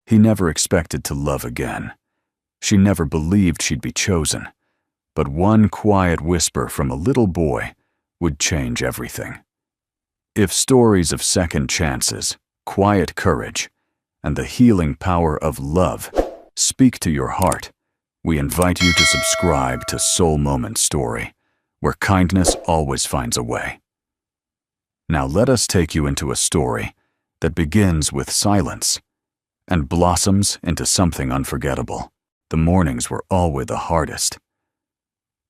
He never expected to love again. She never believed she'd be chosen. But one quiet whisper from a little boy would change everything. If stories of second chances, quiet courage, and the healing power of love speak to your heart, we invite you to subscribe to Soul Moment Story, where kindness always finds a way. Now let us take you into a story that begins with silence and blossoms into something unforgettable. The mornings were always the hardest.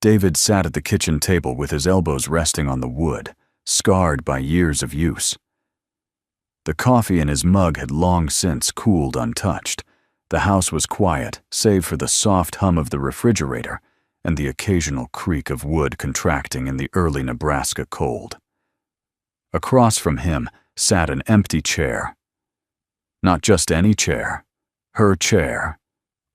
David sat at the kitchen table with his elbows resting on the wood, scarred by years of use. The coffee in his mug had long since cooled untouched. The house was quiet, save for the soft hum of the refrigerator and the occasional creak of wood contracting in the early Nebraska cold. Across from him sat an empty chair. Not just any chair, her chair,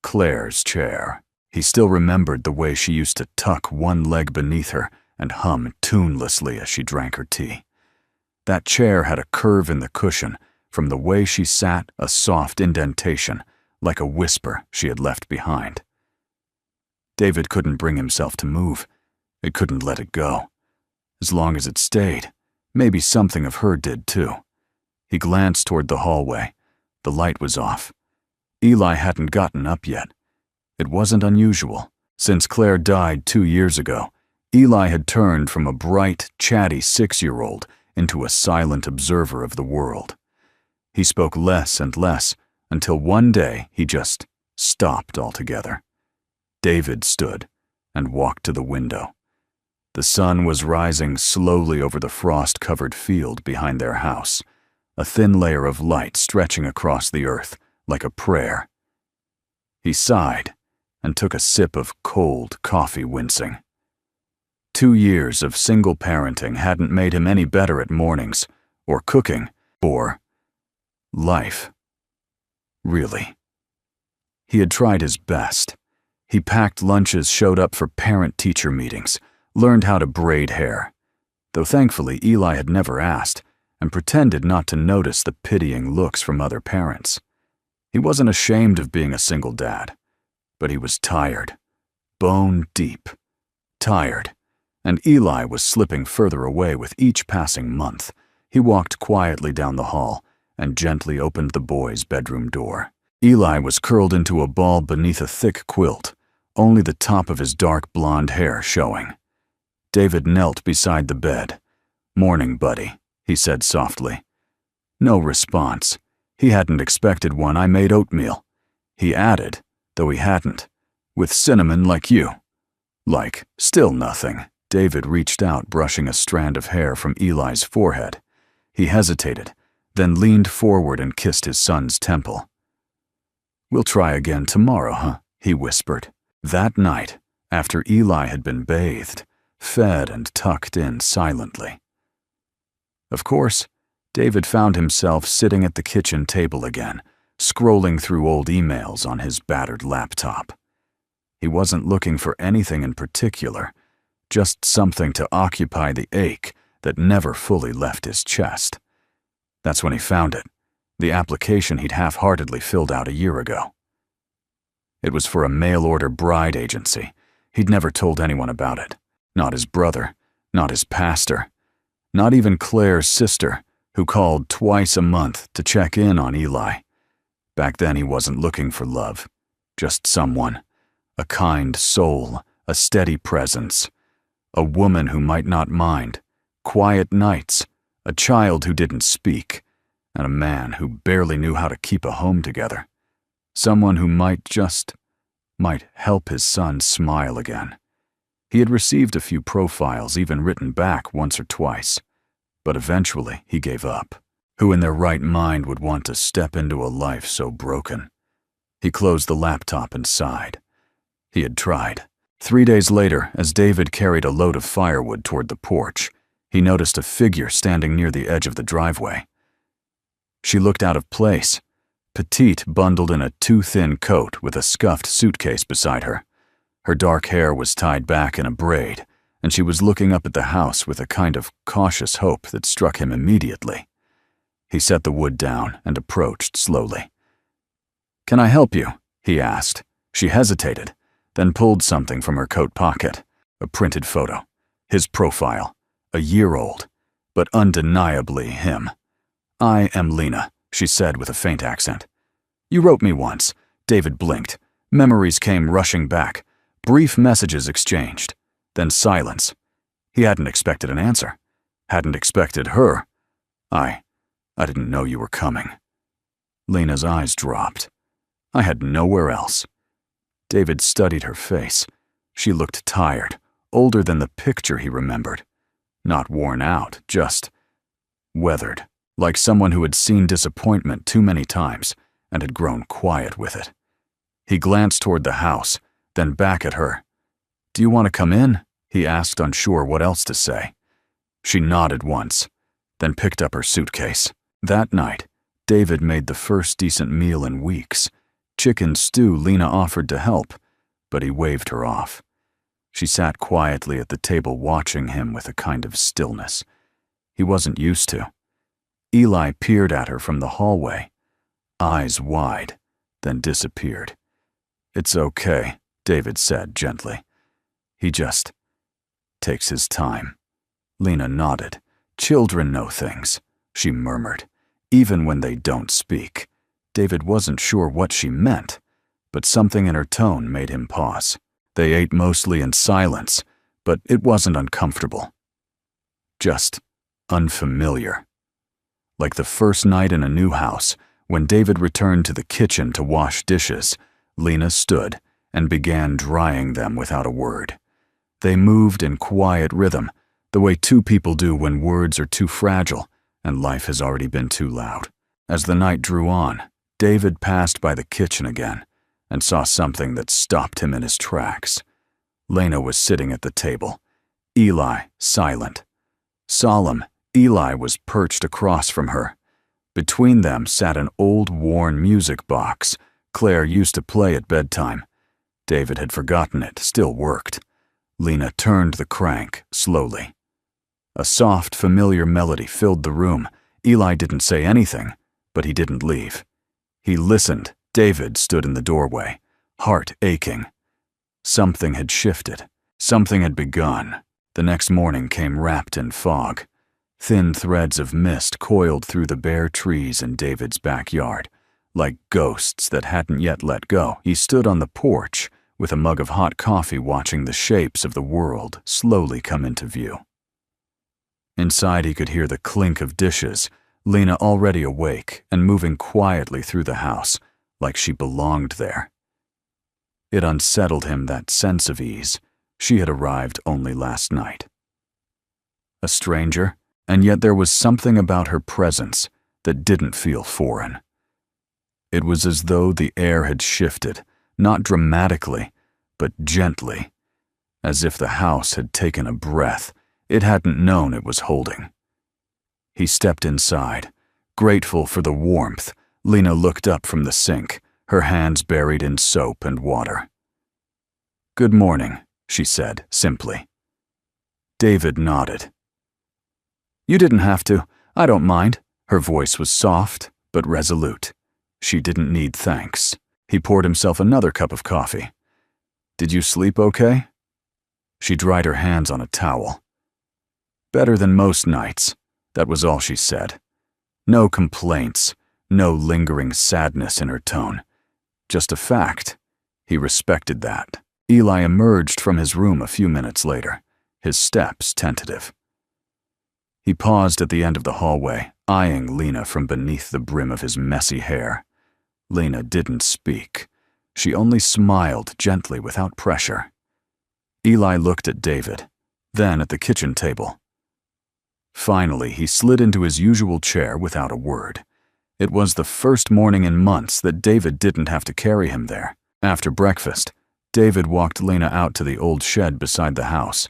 Claire's chair. He still remembered the way she used to tuck one leg beneath her and hum tunelessly as she drank her tea. That chair had a curve in the cushion, from the way she sat, a soft indentation, like a whisper she had left behind. David couldn't bring himself to move. It couldn't let it go. As long as it stayed, maybe something of her did too. He glanced toward the hallway. The light was off. Eli hadn't gotten up yet. It wasn't unusual. Since Claire died 2 years ago, Eli had turned from a bright, chatty 6-year-old into a silent observer of the world. He spoke less and less until one day he just stopped altogether. David stood and walked to the window. The sun was rising slowly over the frost-covered field behind their house, a thin layer of light stretching across the earth like a prayer. He sighed and took a sip of cold coffee, wincing. 2 years of single parenting hadn't made him any better at mornings, or cooking, or life. Really. He had tried his best. He packed lunches, showed up for parent-teacher meetings, learned how to braid hair, though thankfully Eli had never asked, and pretended not to notice the pitying looks from other parents. He wasn't ashamed of being a single dad, but he was tired, bone deep, tired, and Eli was slipping further away with each passing month. He walked quietly down the hall and gently opened the boy's bedroom door. Eli was curled into a ball beneath a thick quilt, only the top of his dark blonde hair showing. David knelt beside the bed. "Morning, buddy," he said softly. No response. He hadn't expected one. "I made oatmeal." He added, though he hadn't, "with cinnamon like you." Like, still nothing. David reached out, brushing a strand of hair from Eli's forehead. He hesitated, then leaned forward and kissed his son's temple. "We'll try again tomorrow, huh?" he whispered. That night, after Eli had been bathed, fed and tucked in silently. Of course, David found himself sitting at the kitchen table again, scrolling through old emails on his battered laptop. He wasn't looking for anything in particular, just something to occupy the ache that never fully left his chest. That's when he found it, the application he'd half-heartedly filled out a year ago. It was for a mail-order bride agency. He'd never told anyone about it. Not his brother, not his pastor, not even Claire's sister, who called twice a month to check in on Eli. Back then he wasn't looking for love, just someone, a kind soul, a steady presence, a woman who might not mind, quiet nights, a child who didn't speak, and a man who barely knew how to keep a home together. Someone who might help his son smile again. He had received a few profiles, even written back once or twice, but eventually he gave up. Who in their right mind would want to step into a life so broken? He closed the laptop and sighed. He had tried. 3 days later, as David carried a load of firewood toward the porch, he noticed a figure standing near the edge of the driveway. She looked out of place, petite, bundled in a too-thin coat with a scuffed suitcase beside her. Her dark hair was tied back in a braid, and she was looking up at the house with a kind of cautious hope that struck him immediately. He set the wood down and approached slowly. "Can I help you?" he asked. She hesitated, then pulled something from her coat pocket, a printed photo. His profile, a year old, but undeniably him. "I am Lena," she said with a faint accent. "You wrote me once." David blinked. Memories came rushing back. Brief messages exchanged. Then silence. He hadn't expected an answer. Hadn't expected her. I didn't know you were coming." Lena's eyes dropped. "I had nowhere else." David studied her face. She looked tired, older than the picture he remembered. Not worn out, just weathered, like someone who had seen disappointment too many times and had grown quiet with it. He glanced toward the house, then back at her. "Do you want to come in?" he asked, unsure what else to say. She nodded once, then picked up her suitcase. That night, David made the first decent meal in weeks. Chicken stew Lena offered to help, but he waved her off. She sat quietly at the table watching him with a kind of stillness he wasn't used to. Eli peered at her from the hallway, eyes wide, then disappeared. "It's okay," David said gently. "He just takes his time." Lena nodded. "Children know things," she murmured, "even when they don't speak." David wasn't sure what she meant, but something in her tone made him pause. They ate mostly in silence, but it wasn't uncomfortable. Just unfamiliar. Like the first night in a new house, when David returned to the kitchen to wash dishes, Lena stood and began drying them without a word. They moved in quiet rhythm, the way two people do when words are too fragile and life has already been too loud. As the night drew on, David passed by the kitchen again and saw something that stopped him in his tracks. Lena was sitting at the table, Eli silent. Solemn, Eli was perched across from her. Between them sat an old, worn music box Claire used to play at bedtime. David had forgotten it still worked. Lena turned the crank slowly. A soft, familiar melody filled the room. Eli didn't say anything, but he didn't leave. He listened. David stood in the doorway, heart aching. Something had shifted. Something had begun. The next morning came wrapped in fog. Thin threads of mist coiled through the bare trees in David's backyard. Like ghosts that hadn't yet let go, he stood on the porch with a mug of hot coffee watching the shapes of the world slowly come into view. Inside he could hear the clink of dishes, Lena already awake and moving quietly through the house, like she belonged there. It unsettled him, that sense of ease. She had arrived only last night. A stranger, and yet there was something about her presence that didn't feel foreign. It was as though the air had shifted, not dramatically, but gently, as if the house had taken a breath it hadn't known it was holding. He stepped inside. Grateful for the warmth, Lena looked up from the sink, her hands buried in soap and water. "Good morning," she said simply. David nodded. "You didn't have to. I don't mind." Her voice was soft but resolute. She didn't need thanks. He poured himself another cup of coffee. "Did you sleep okay?" She dried her hands on a towel. "Better than most nights." That was all she said. No complaints, no lingering sadness in her tone. Just a fact. He respected that. Eli emerged from his room a few minutes later, his steps tentative. He paused at the end of the hallway, eyeing Lena from beneath the brim of his messy hair. Lena didn't speak. She only smiled gently without pressure. Eli looked at David, then at the kitchen table. Finally, he slid into his usual chair without a word. It was the first morning in months that David didn't have to carry him there. After breakfast, David walked Lena out to the old shed beside the house.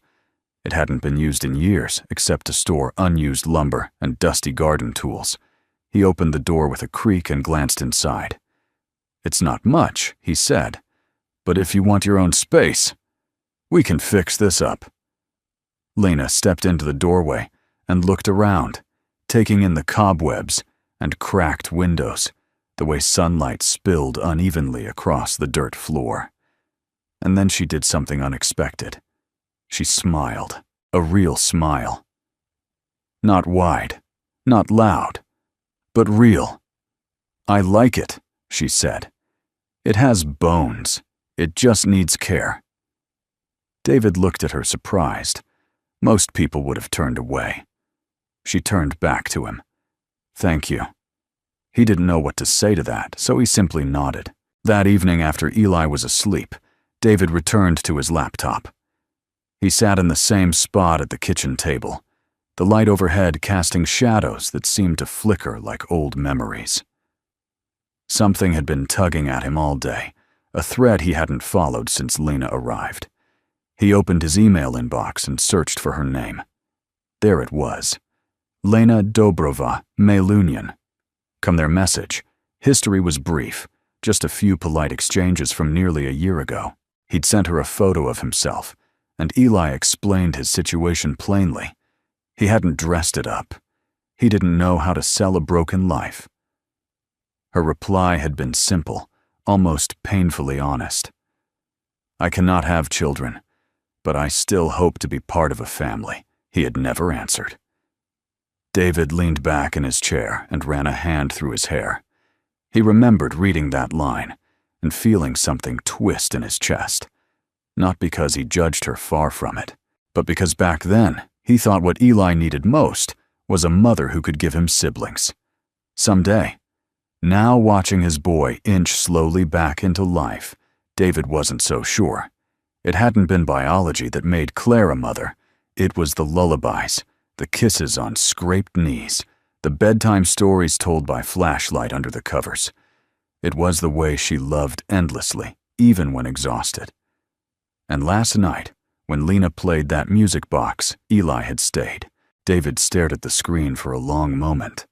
It hadn't been used in years, except to store unused lumber and dusty garden tools. He opened the door with a creak and glanced inside. "It's not much," he said, "but if you want your own space, we can fix this up." Lena stepped into the doorway and looked around, taking in the cobwebs and cracked windows, the way sunlight spilled unevenly across the dirt floor. And then she did something unexpected. She smiled, a real smile. Not wide, not loud, but real. "I like it," she said. "It has bones. It just needs care." David looked at her surprised. Most people would have turned away. She turned back to him. "Thank you." He didn't know what to say to that, so he simply nodded. That evening, after Eli was asleep, David returned to his laptop. He sat in the same spot at the kitchen table, the light overhead casting shadows that seemed to flicker like old memories. Something had been tugging at him all day, a thread he hadn't followed since Lena arrived. He opened his email inbox and searched for her name. There it was. Lena Dobrova Melunian. Come their message. History was brief, just a few polite exchanges from nearly a year ago. He'd sent her a photo of himself, and Eli explained his situation plainly. He hadn't dressed it up. He didn't know how to sell a broken life. Her reply had been simple, almost painfully honest. "I cannot have children, but I still hope to be part of a family," he had never answered. David leaned back in his chair and ran a hand through his hair. He remembered reading that line and feeling something twist in his chest, not because he judged her, far from it, but because back then he thought what Eli needed most was a mother who could give him siblings. Someday. Now, watching his boy inch slowly back into life, David wasn't so sure. It hadn't been biology that made Claire a mother. It was the lullabies, the kisses on scraped knees, the bedtime stories told by flashlight under the covers. It was the way she loved endlessly, even when exhausted. And last night, when Lena played that music box, Eli had stayed. David stared at the screen for a long moment.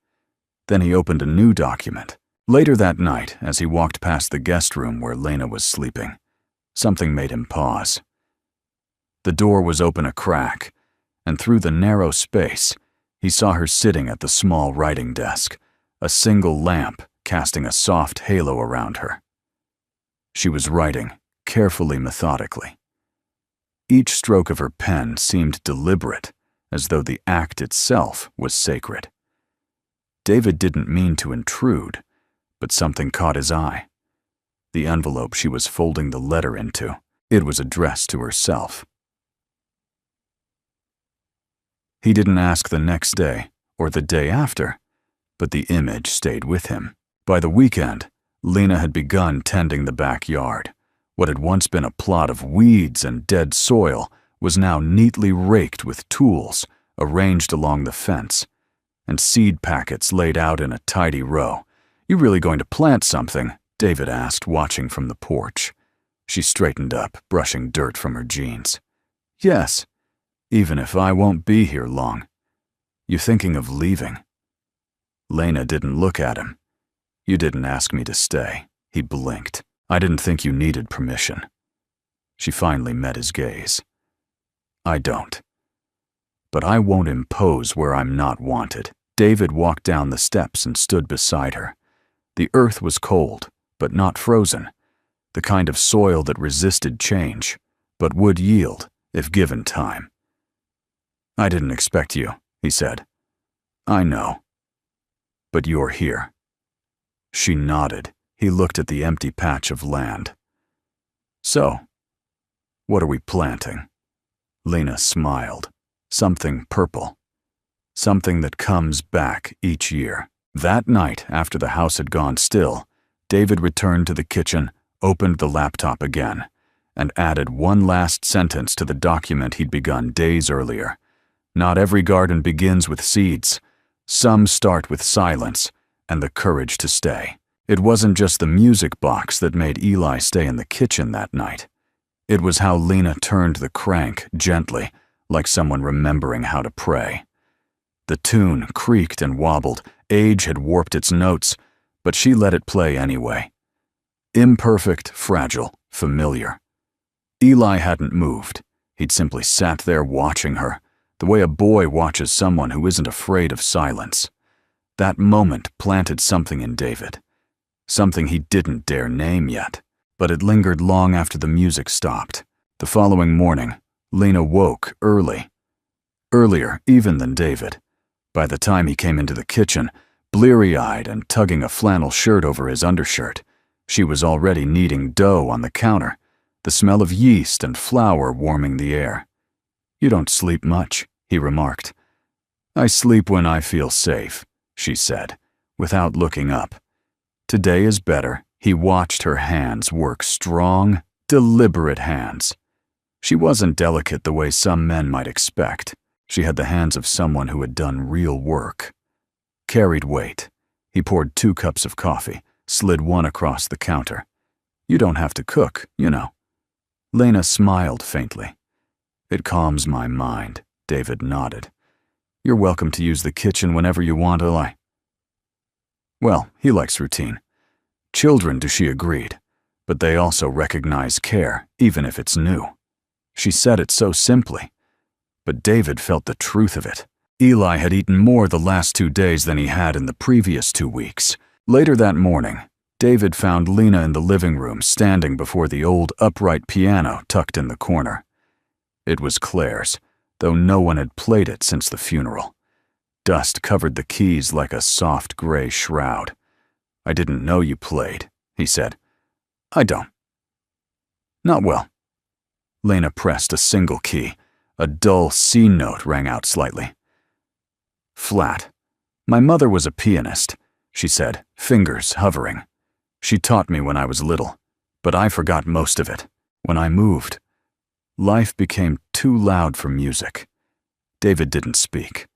Then he opened a new document. Later that night, as he walked past the guest room where Lena was sleeping, something made him pause. The door was open a crack, and through the narrow space, he saw her sitting at the small writing desk, a single lamp casting a soft halo around her. She was writing, carefully, methodically. Each stroke of her pen seemed deliberate, as though the act itself was sacred. David didn't mean to intrude, but something caught his eye. The envelope she was folding the letter into. It was addressed to herself. He didn't ask the next day or the day after, but the image stayed with him. By the weekend, Lena had begun tending the backyard. What had once been a plot of weeds and dead soil was now neatly raked with tools arranged along the fence, and seed packets laid out in a tidy row. "You really going to plant something?" David asked, watching from the porch. She straightened up, brushing dirt from her jeans. "Yes, even if I won't be here long." "You thinking of leaving?" Lena didn't look at him. "You didn't ask me to stay." He blinked. "I didn't think you needed permission." She finally met his gaze. "I don't. But I won't impose where I'm not wanted." David walked down the steps and stood beside her. The earth was cold, but not frozen, the kind of soil that resisted change, but would yield if given time. "I didn't expect you," he said. "I know. But you're here." She nodded. He looked at the empty patch of land. "So, what are we planting?" Lena smiled. "Something purple. Something that comes back each year." That night, after the house had gone still, David returned to the kitchen, opened the laptop again, and added one last sentence to the document he'd begun days earlier. "Not every garden begins with seeds. Some start with silence and the courage to stay." It wasn't just the music box that made Eli stay in the kitchen that night. It was how Lena turned the crank gently, like someone remembering how to pray. The tune creaked and wobbled. Age had warped its notes, but she let it play anyway. Imperfect, fragile, familiar. Eli hadn't moved. He'd simply sat there watching her, the way a boy watches someone who isn't afraid of silence. That moment planted something in David. something he didn't dare name yet. But it lingered long after the music stopped. The following morning, Lena woke early. Earlier even than David. By the time he came into the kitchen, bleary-eyed and tugging a flannel shirt over his undershirt, she was already kneading dough on the counter, the smell of yeast and flour warming the air. "You don't sleep much," he remarked. "I sleep when I feel safe," she said, without looking up. Today is better. He watched her hands work, strong, deliberate hands. She wasn't delicate the way some men might expect. She had the hands of someone who had done real work. Carried weight. He poured 2 cups of coffee, slid one across the counter. "You don't have to cook, you know." Lena smiled faintly. "It calms my mind," David nodded. "You're welcome to use the kitchen whenever you want, Eli." Well, he likes routine. Children do, she agreed, but they also recognize care, even if it's new. She said it so simply, but David felt the truth of it. Eli had eaten more the last 2 days than he had in the previous 2 weeks. Later that morning, David found Lena in the living room standing before the old upright piano tucked in the corner. It was Claire's, though no one had played it since the funeral. Dust covered the keys like a soft gray shroud. "I didn't know you played," he said. "I don't." "Not well." Lena pressed a single key. A dull C note rang out slightly. "Flat. My mother was a pianist," she said, fingers hovering. "She taught me when I was little, but I forgot most of it. When I moved, life became too loud for music." David didn't speak.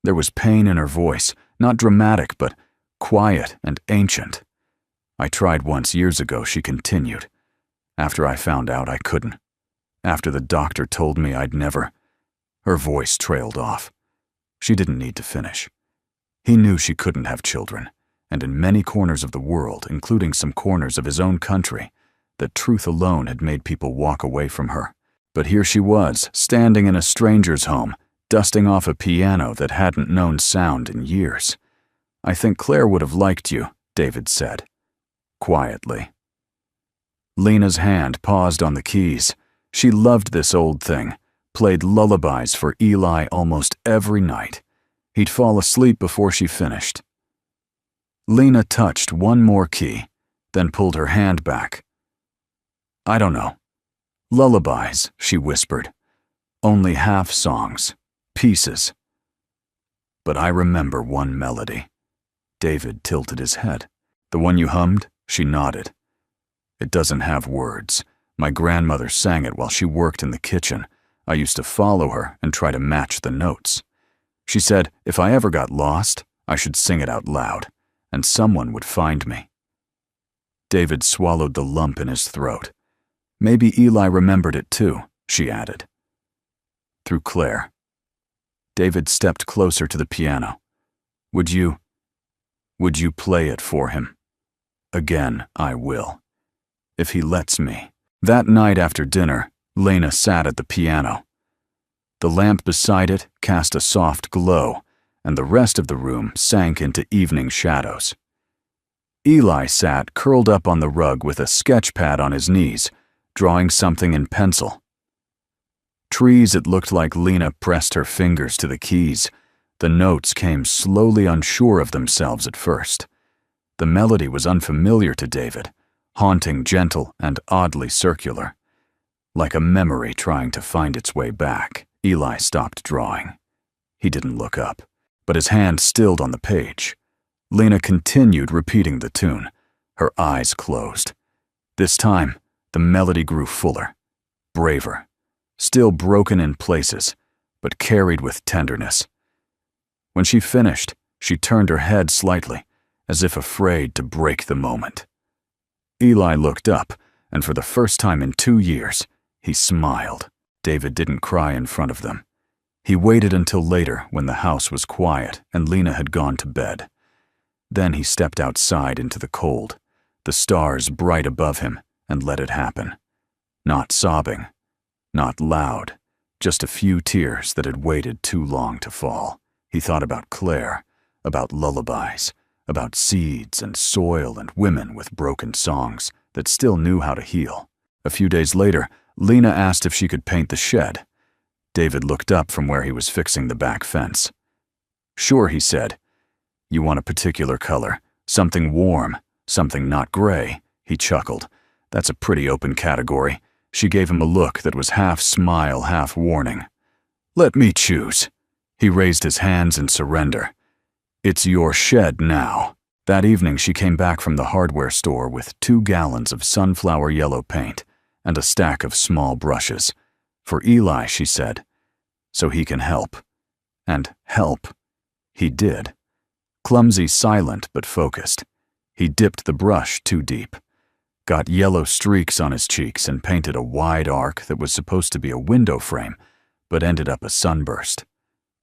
There was pain in her voice, not dramatic, but quiet and ancient. "I tried once years ago," she continued. "After I found out I couldn't. After the doctor told me I'd never—" Her voice trailed off. She didn't need to finish. He knew she couldn't have children, and in many corners of the world, including some corners of his own country, that truth alone had made people walk away from her. But here she was, standing in a stranger's home, dusting off a piano that hadn't known sound in years. "I think Claire would have liked you," David said, quietly. Lena's hand paused on the keys. She loved this old thing, played lullabies for Eli almost every night. He'd fall asleep before she finished. Lena touched one more key, then pulled her hand back. "I don't know. Lullabies," she whispered. "Only half songs, pieces. But I remember one melody." David tilted his head. "The one you hummed?" She nodded. "It doesn't have words. My grandmother sang it while she worked in the kitchen. I used to follow her and try to match the notes. She said if I ever got lost, I should sing it out loud, and someone would find me." David swallowed the lump in his throat. "Maybe Eli remembered it too," she added. "Through Claire." David stepped closer to the piano. Would you play it for him?" "Again, I will. If he lets me." That night after dinner, Lena sat at the piano. The lamp beside it cast a soft glow, and the rest of the room sank into evening shadows. Eli sat curled up on the rug with a sketch pad on his knees, drawing something in pencil. Trees, it looked like. Lena pressed her fingers to the keys. The notes came slowly, unsure of themselves at first. The melody was unfamiliar to David, haunting, gentle, and oddly circular. Like a memory trying to find its way back, Eli stopped drawing. He didn't look up, but his hand stilled on the page. Lena continued repeating the tune, her eyes closed. This time, the melody grew fuller, braver, still broken in places, but carried with tenderness. When she finished, she turned her head slightly, as if afraid to break the moment. Eli looked up, and for the first time in 2 years, he smiled. David didn't cry in front of them. He waited until later when the house was quiet and Lena had gone to bed. Then he stepped outside into the cold, the stars bright above him, and let it happen. Not sobbing, not loud, just a few tears that had waited too long to fall. He thought about Claire, about lullabies, about seeds and soil and women with broken songs that still knew how to heal. A few days later, Lena asked if she could paint the shed. David looked up from where he was fixing the back fence. "Sure," he said. "You want a particular color, something warm, something not gray," he chuckled. "That's a pretty open category." She gave him a look that was half smile, half warning. "Let me choose." He raised his hands in surrender. "It's your shed now." That evening she came back from the hardware store with 2 gallons of sunflower yellow paint and a stack of small brushes. "For Eli," she said, "so he can help." And help. He did. Clumsy, silent, but focused. He dipped the brush too deep, got yellow streaks on his cheeks, and painted a wide arc that was supposed to be a window frame, but ended up a sunburst.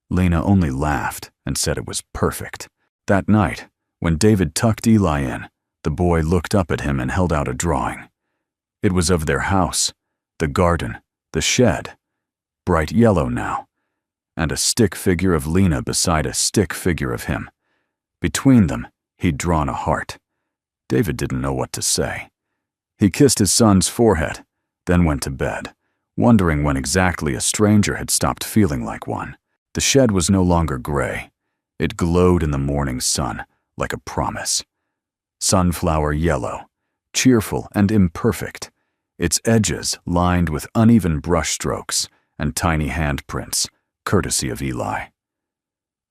Lena only laughed and said it was perfect. That night, when David tucked Eli in, the boy looked up at him and held out a drawing. It was of their house, the garden, the shed, bright yellow now, and a stick figure of Lena beside a stick figure of him. Between them, he'd drawn a heart. David didn't know what to say. He kissed his son's forehead, then went to bed, wondering when exactly a stranger had stopped feeling like one. The shed was no longer gray. It glowed in the morning sun, like a promise. Sunflower yellow, cheerful and imperfect, its edges lined with uneven brush strokes and tiny handprints, courtesy of Eli.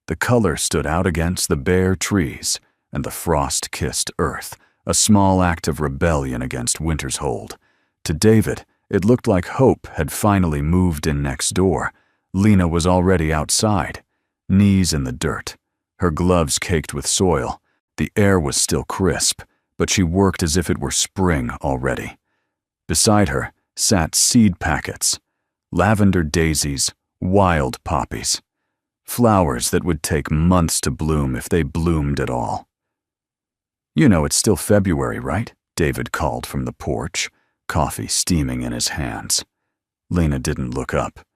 The color stood out against the bare trees and the frost-kissed earth, a small act of rebellion against winter's hold. To David, it looked like hope had finally moved in next door. Lena was already outside, knees in the dirt, her gloves caked with soil. The air was still crisp, but she worked as if it were spring already. Beside her sat seed packets, lavender daisies, wild poppies, flowers that would take months to bloom if they bloomed at all. "You know it's still February, right?" David called from the porch, coffee steaming in his hands. Lena didn't look up.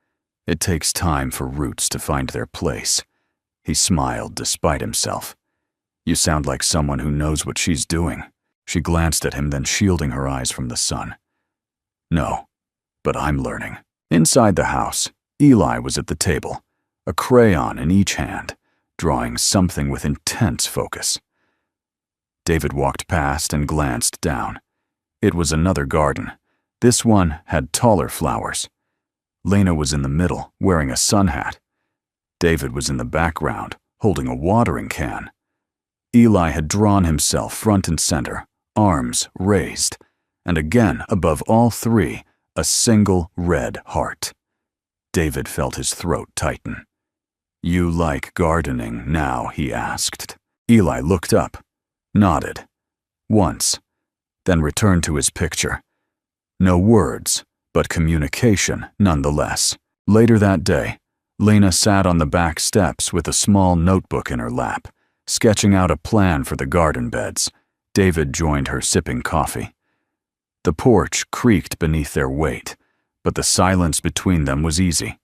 It takes time for roots to find their place. He smiled despite himself. "You sound like someone who knows what she's doing." She glanced at him, then shielding her eyes from the sun. "No, but I'm learning." Inside the house, Eli was at the table, a crayon in each hand, drawing something with intense focus. David walked past and glanced down. It was another garden. This one had taller flowers. Lena was in the middle, wearing a sun hat. David was in the background, holding a watering can. Eli had drawn himself front and center, arms raised, and again, above all three, a single red heart. David felt his throat tighten. "You like gardening now?" he asked. Eli looked up, nodded, once, then returned to his picture. No words, but communication nonetheless. Later that day, Lena sat on the back steps with a small notebook in her lap, sketching out a plan for the garden beds. David joined her sipping coffee. The porch creaked beneath their weight, but the silence between them was easy.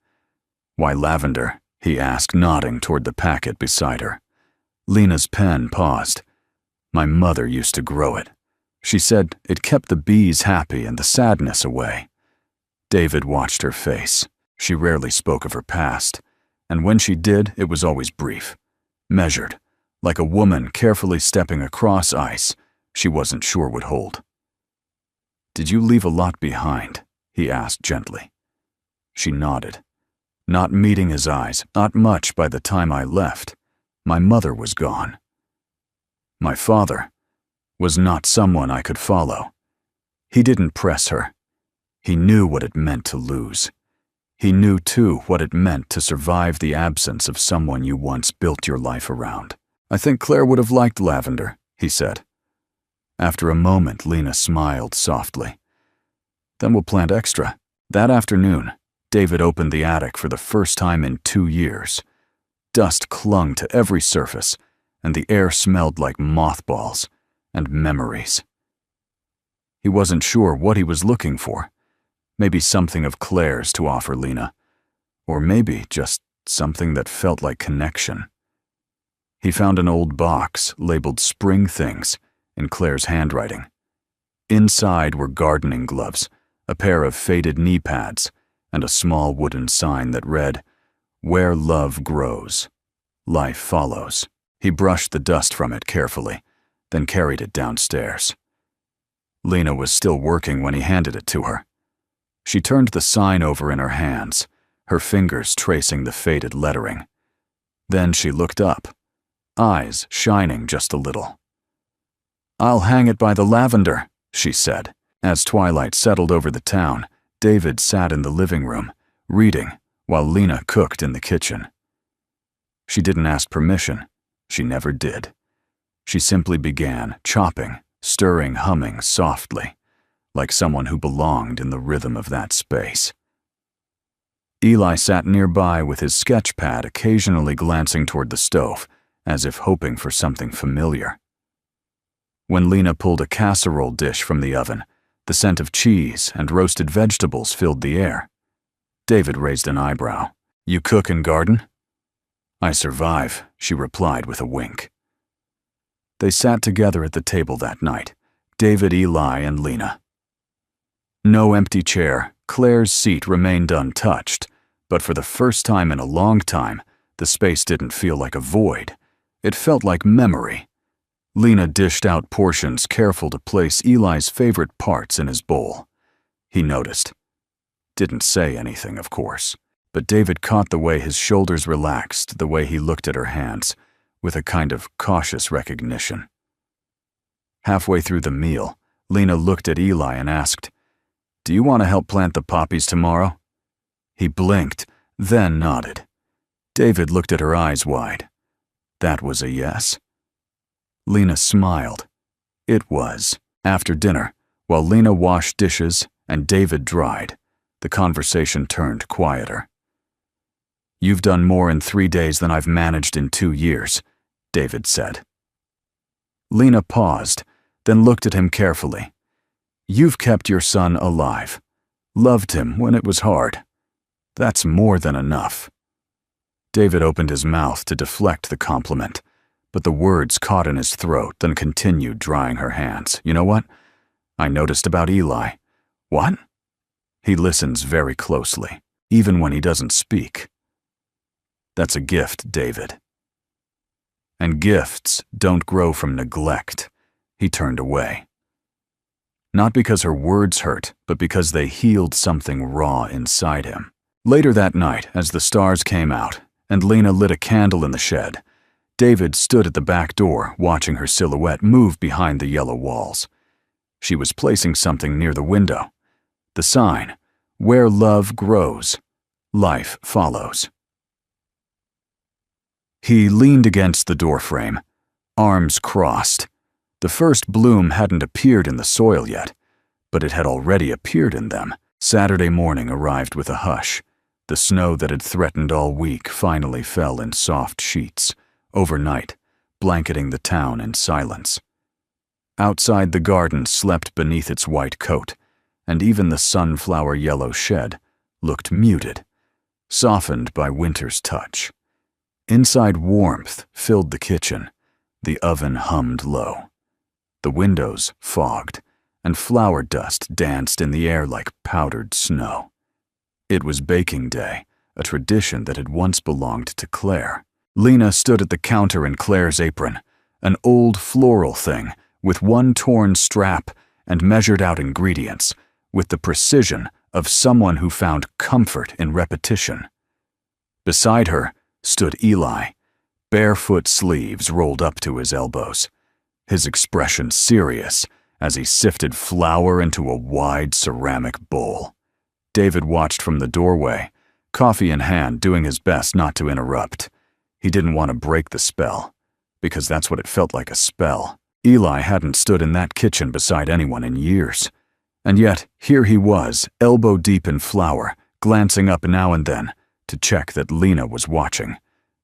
"Why lavender?" he asked, nodding toward the packet beside her. Lena's pen paused. "My mother used to grow it. She said it kept the bees happy and the sadness away." David watched her face. She rarely spoke of her past, and when she did, it was always brief, measured, like a woman carefully stepping across ice she wasn't sure would hold. "Did you leave a lot behind?" he asked gently. She nodded. "Not meeting his eyes, not much by the time I left. My mother was gone. My father was not someone I could follow. He didn't press her. He knew what it meant to lose. He knew, too, what it meant to survive the absence of someone you once built your life around. I think Claire would have liked lavender," he said. After a moment, Lena smiled softly. "Then we'll plant extra." That afternoon, David opened the attic for the first time in 2 years. Dust clung to every surface, and the air smelled like mothballs and memories. He wasn't sure what he was looking for. Maybe something of Claire's to offer Lena, or maybe just something that felt like connection. He found an old box labeled Spring Things in Claire's handwriting. Inside were gardening gloves, a pair of faded knee pads, and a small wooden sign that read, "Where love grows, life follows." He brushed the dust from it carefully, then carried it downstairs. Lena was still working when he handed it to her. She turned the sign over in her hands, her fingers tracing the faded lettering. Then she looked up, eyes shining just a little. "I'll hang it by the lavender," she said. As twilight settled over the town, David sat in the living room, reading, while Lena cooked in the kitchen. She didn't ask permission. She never did. She simply began, chopping, stirring, humming softly, like someone who belonged in the rhythm of that space. Eli sat nearby with his sketch pad, occasionally glancing toward the stove, as if hoping for something familiar. When Lena pulled a casserole dish from the oven, the scent of cheese and roasted vegetables filled the air. David raised an eyebrow. "You cook and garden?" "I survive," she replied with a wink. They sat together at the table that night, David, Eli, and Lena. No empty chair, Claire's seat remained untouched, but for the first time in a long time, the space didn't feel like a void. It felt like memory. Lena dished out portions, careful to place Eli's favorite parts in his bowl. He noticed. Didn't say anything, of course, but David caught the way his shoulders relaxed, the way he looked at her hands, with a kind of cautious recognition. Halfway through the meal, Lena looked at Eli and asked, "Do you want to help plant the poppies tomorrow?" He blinked, then nodded. David looked at her eyes wide. That was a yes. Lena smiled. It was. After dinner, while Lena washed dishes and David dried, the conversation turned quieter. "You've done more in 3 days than I've managed in 2 years, David said. Lena paused, then looked at him carefully. "You've kept your son alive. Loved him when it was hard. That's more than enough." David opened his mouth to deflect the compliment, but the words caught in his throat, then continued, drying her hands. "You know what? I noticed about Eli." "What?" "He listens very closely, even when he doesn't speak." "That's a gift, David. And gifts don't grow from neglect." He turned away. Not because her words hurt, but because they healed something raw inside him. Later that night, as the stars came out, and Lena lit a candle in the shed, David stood at the back door, watching her silhouette move behind the yellow walls. She was placing something near the window. The sign, "Where love grows, life follows." He leaned against the doorframe, arms crossed. The first bloom hadn't appeared in the soil yet, but it had already appeared in them. Saturday morning arrived with a hush. The snow that had threatened all week finally fell in soft sheets, overnight, blanketing the town in silence. Outside, the garden slept beneath its white coat, and even the sunflower yellow shed looked muted, softened by winter's touch. Inside, warmth filled the kitchen. The oven hummed low. The windows fogged, and flour dust danced in the air like powdered snow. It was baking day, a tradition that had once belonged to Claire. Lena stood at the counter in Claire's apron, an old floral thing with one torn strap, and measured out ingredients with the precision of someone who found comfort in repetition. Beside her stood Eli, barefoot sleeves rolled up to his elbows, his expression serious as he sifted flour into a wide ceramic bowl. David watched from the doorway, coffee in hand, doing his best not to interrupt. He didn't want to break the spell, because that's what it felt like, a spell. Eli hadn't stood in that kitchen beside anyone in years. And yet, here he was, elbow deep in flour, glancing up now and then to check that Lena was watching.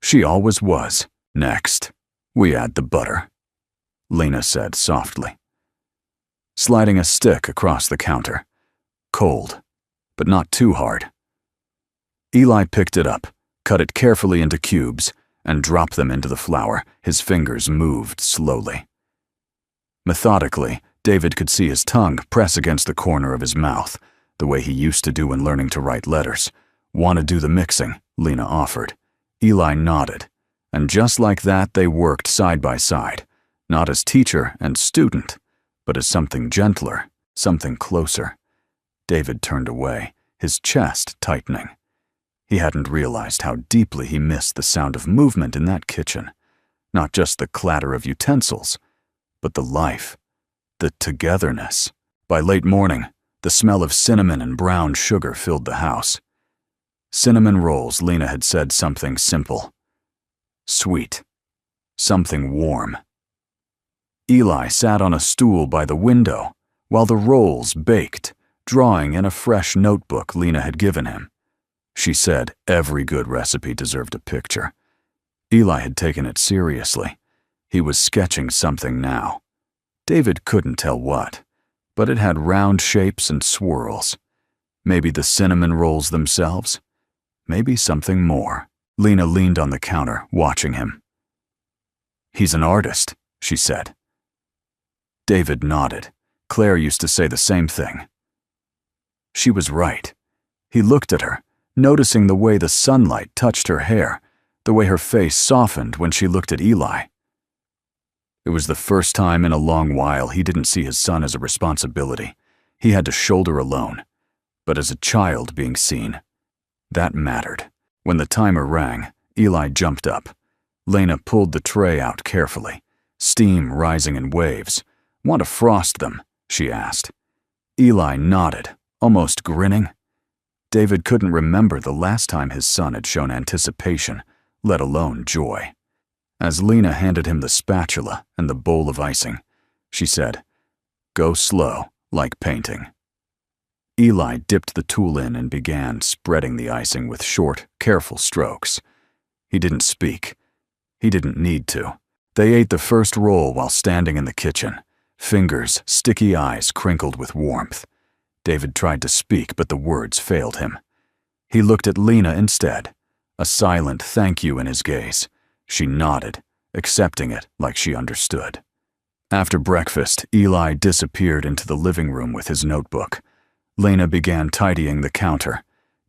She always was. "Next, we add the butter," Lena said softly, sliding a stick across the counter. Cold, but not too hard. Eli picked it up, cut it carefully into cubes, and drop them into the flour. His fingers moved slowly. Methodically, David could see his tongue press against the corner of his mouth, the way he used to do when learning to write letters. "Want to do the mixing?" Lena offered. Eli nodded, and just like that they worked side by side, not as teacher and student, but as something gentler, something closer. David turned away, his chest tightening. He hadn't realized how deeply he missed the sound of movement in that kitchen. Not just the clatter of utensils, but the life, the togetherness. By late morning, the smell of cinnamon and brown sugar filled the house. Cinnamon rolls, Lena had said something simple. Sweet. Something warm. Eli sat on a stool by the window while the rolls baked, drawing in a fresh notebook Lena had given him. She said every good recipe deserved a picture. Eli had taken it seriously. He was sketching something now. David couldn't tell what, but it had round shapes and swirls. Maybe the cinnamon rolls themselves? Maybe something more. Lena leaned on the counter, watching him. "He's an artist," she said. David nodded. Claire used to say the same thing. She was right. He looked at her, noticing the way the sunlight touched her hair, the way her face softened when she looked at Eli. It was the first time in a long while he didn't see his son as a responsibility he had to shoulder alone, but as a child being seen. That mattered. When the timer rang, Eli jumped up. Lena pulled the tray out carefully, steam rising in waves. "Want to frost them?" she asked. Eli nodded, almost grinning. David couldn't remember the last time his son had shown anticipation, let alone joy. As Lena handed him the spatula and the bowl of icing, she said, "Go slow, like painting." Eli dipped the tool in and began spreading the icing with short, careful strokes. He didn't speak. He didn't need to. They ate the first roll while standing in the kitchen, fingers, sticky eyes crinkled with warmth. David tried to speak, but the words failed him. He looked at Lena instead, a silent thank you in his gaze. She nodded, accepting it like she understood. After breakfast, Eli disappeared into the living room with his notebook. Lena began tidying the counter.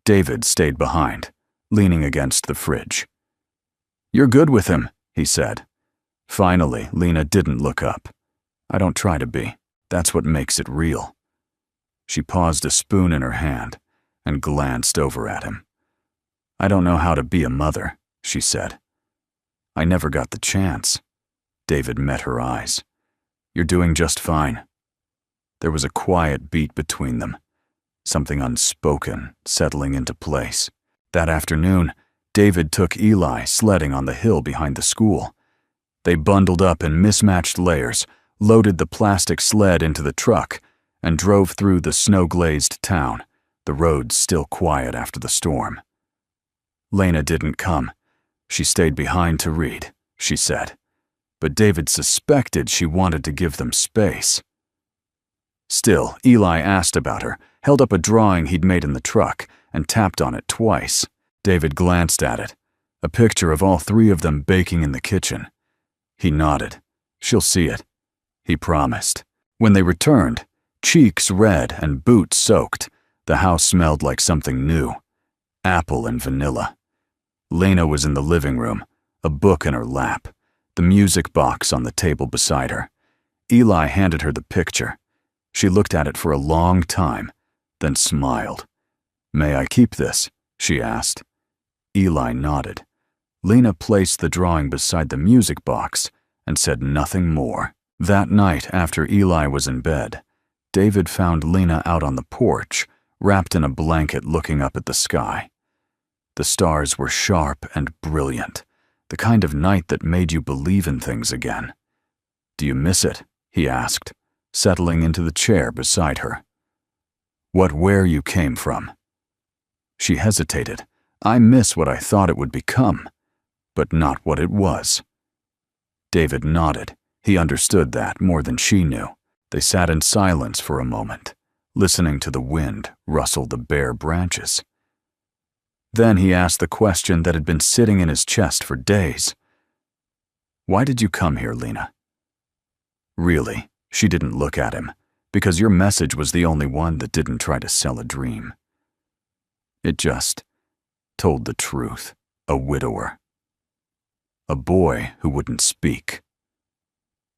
David stayed behind, leaning against the fridge. "You're good with him," he said. Finally, Lena didn't look up. "I don't try to be. That's what makes it real." She paused, a spoon in her hand, and glanced over at him. "I don't know how to be a mother," she said. "I never got the chance." David met her eyes. "You're doing just fine." There was a quiet beat between them, something unspoken settling into place. That afternoon, David took Eli sledding on the hill behind the school. They bundled up in mismatched layers, loaded the plastic sled into the truck, and drove through the snow-glazed town, the roads still quiet after the storm. Lena didn't come. She stayed behind to read, she said. But David suspected she wanted to give them space. Still, Eli asked about her, held up a drawing he'd made in the truck, and tapped on it twice. David glanced at it, a picture of all three of them baking in the kitchen. He nodded. "She'll see it," he promised. When they returned, cheeks red and boots soaked, the house smelled like something new. Apple and vanilla. Lena was in the living room, a book in her lap, the music box on the table beside her. Eli handed her the picture. She looked at it for a long time, then smiled. "May I keep this?" she asked. Eli nodded. Lena placed the drawing beside the music box and said nothing more. That night, after Eli was in bed, David found Lena out on the porch, wrapped in a blanket looking up at the sky. The stars were sharp and brilliant, the kind of night that made you believe in things again. "Do you miss it?" he asked, settling into the chair beside her. "Where you came from?" She hesitated. "I miss what I thought it would become, but not what it was." David nodded. He understood that more than she knew. They sat in silence for a moment, listening to the wind rustle the bare branches. Then he asked the question that had been sitting in his chest for days. "Why did you come here, Lena?" Really, she didn't look at him, because your message was the only one that didn't try to sell a dream. It just told the truth. A widower. A boy who wouldn't speak.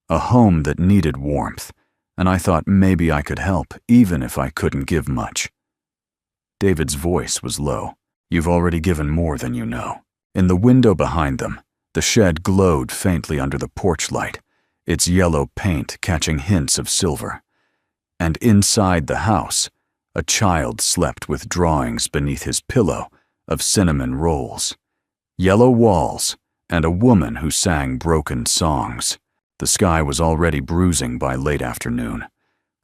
A home that needed warmth, and I thought maybe I could help, even if I couldn't give much. David's voice was low. "You've already given more than you know." In the window behind them, the shed glowed faintly under the porch light, its yellow paint catching hints of silver. And inside the house, a child slept with drawings beneath his pillow of cinnamon rolls, yellow walls, and a woman who sang broken songs. The sky was already bruising by late afternoon.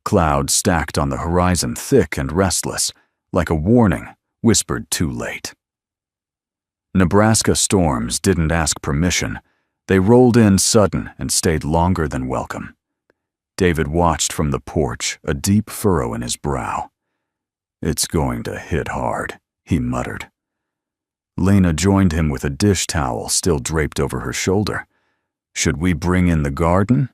Clouds stacked on the horizon, thick and restless, like a warning whispered too late. Nebraska storms didn't ask permission. They rolled in sudden and stayed longer than welcome. David watched from the porch, a deep furrow in his brow. "It's going to hit hard," he muttered. Lena joined him with a dish towel still draped over her shoulder. "Should we bring in the garden?"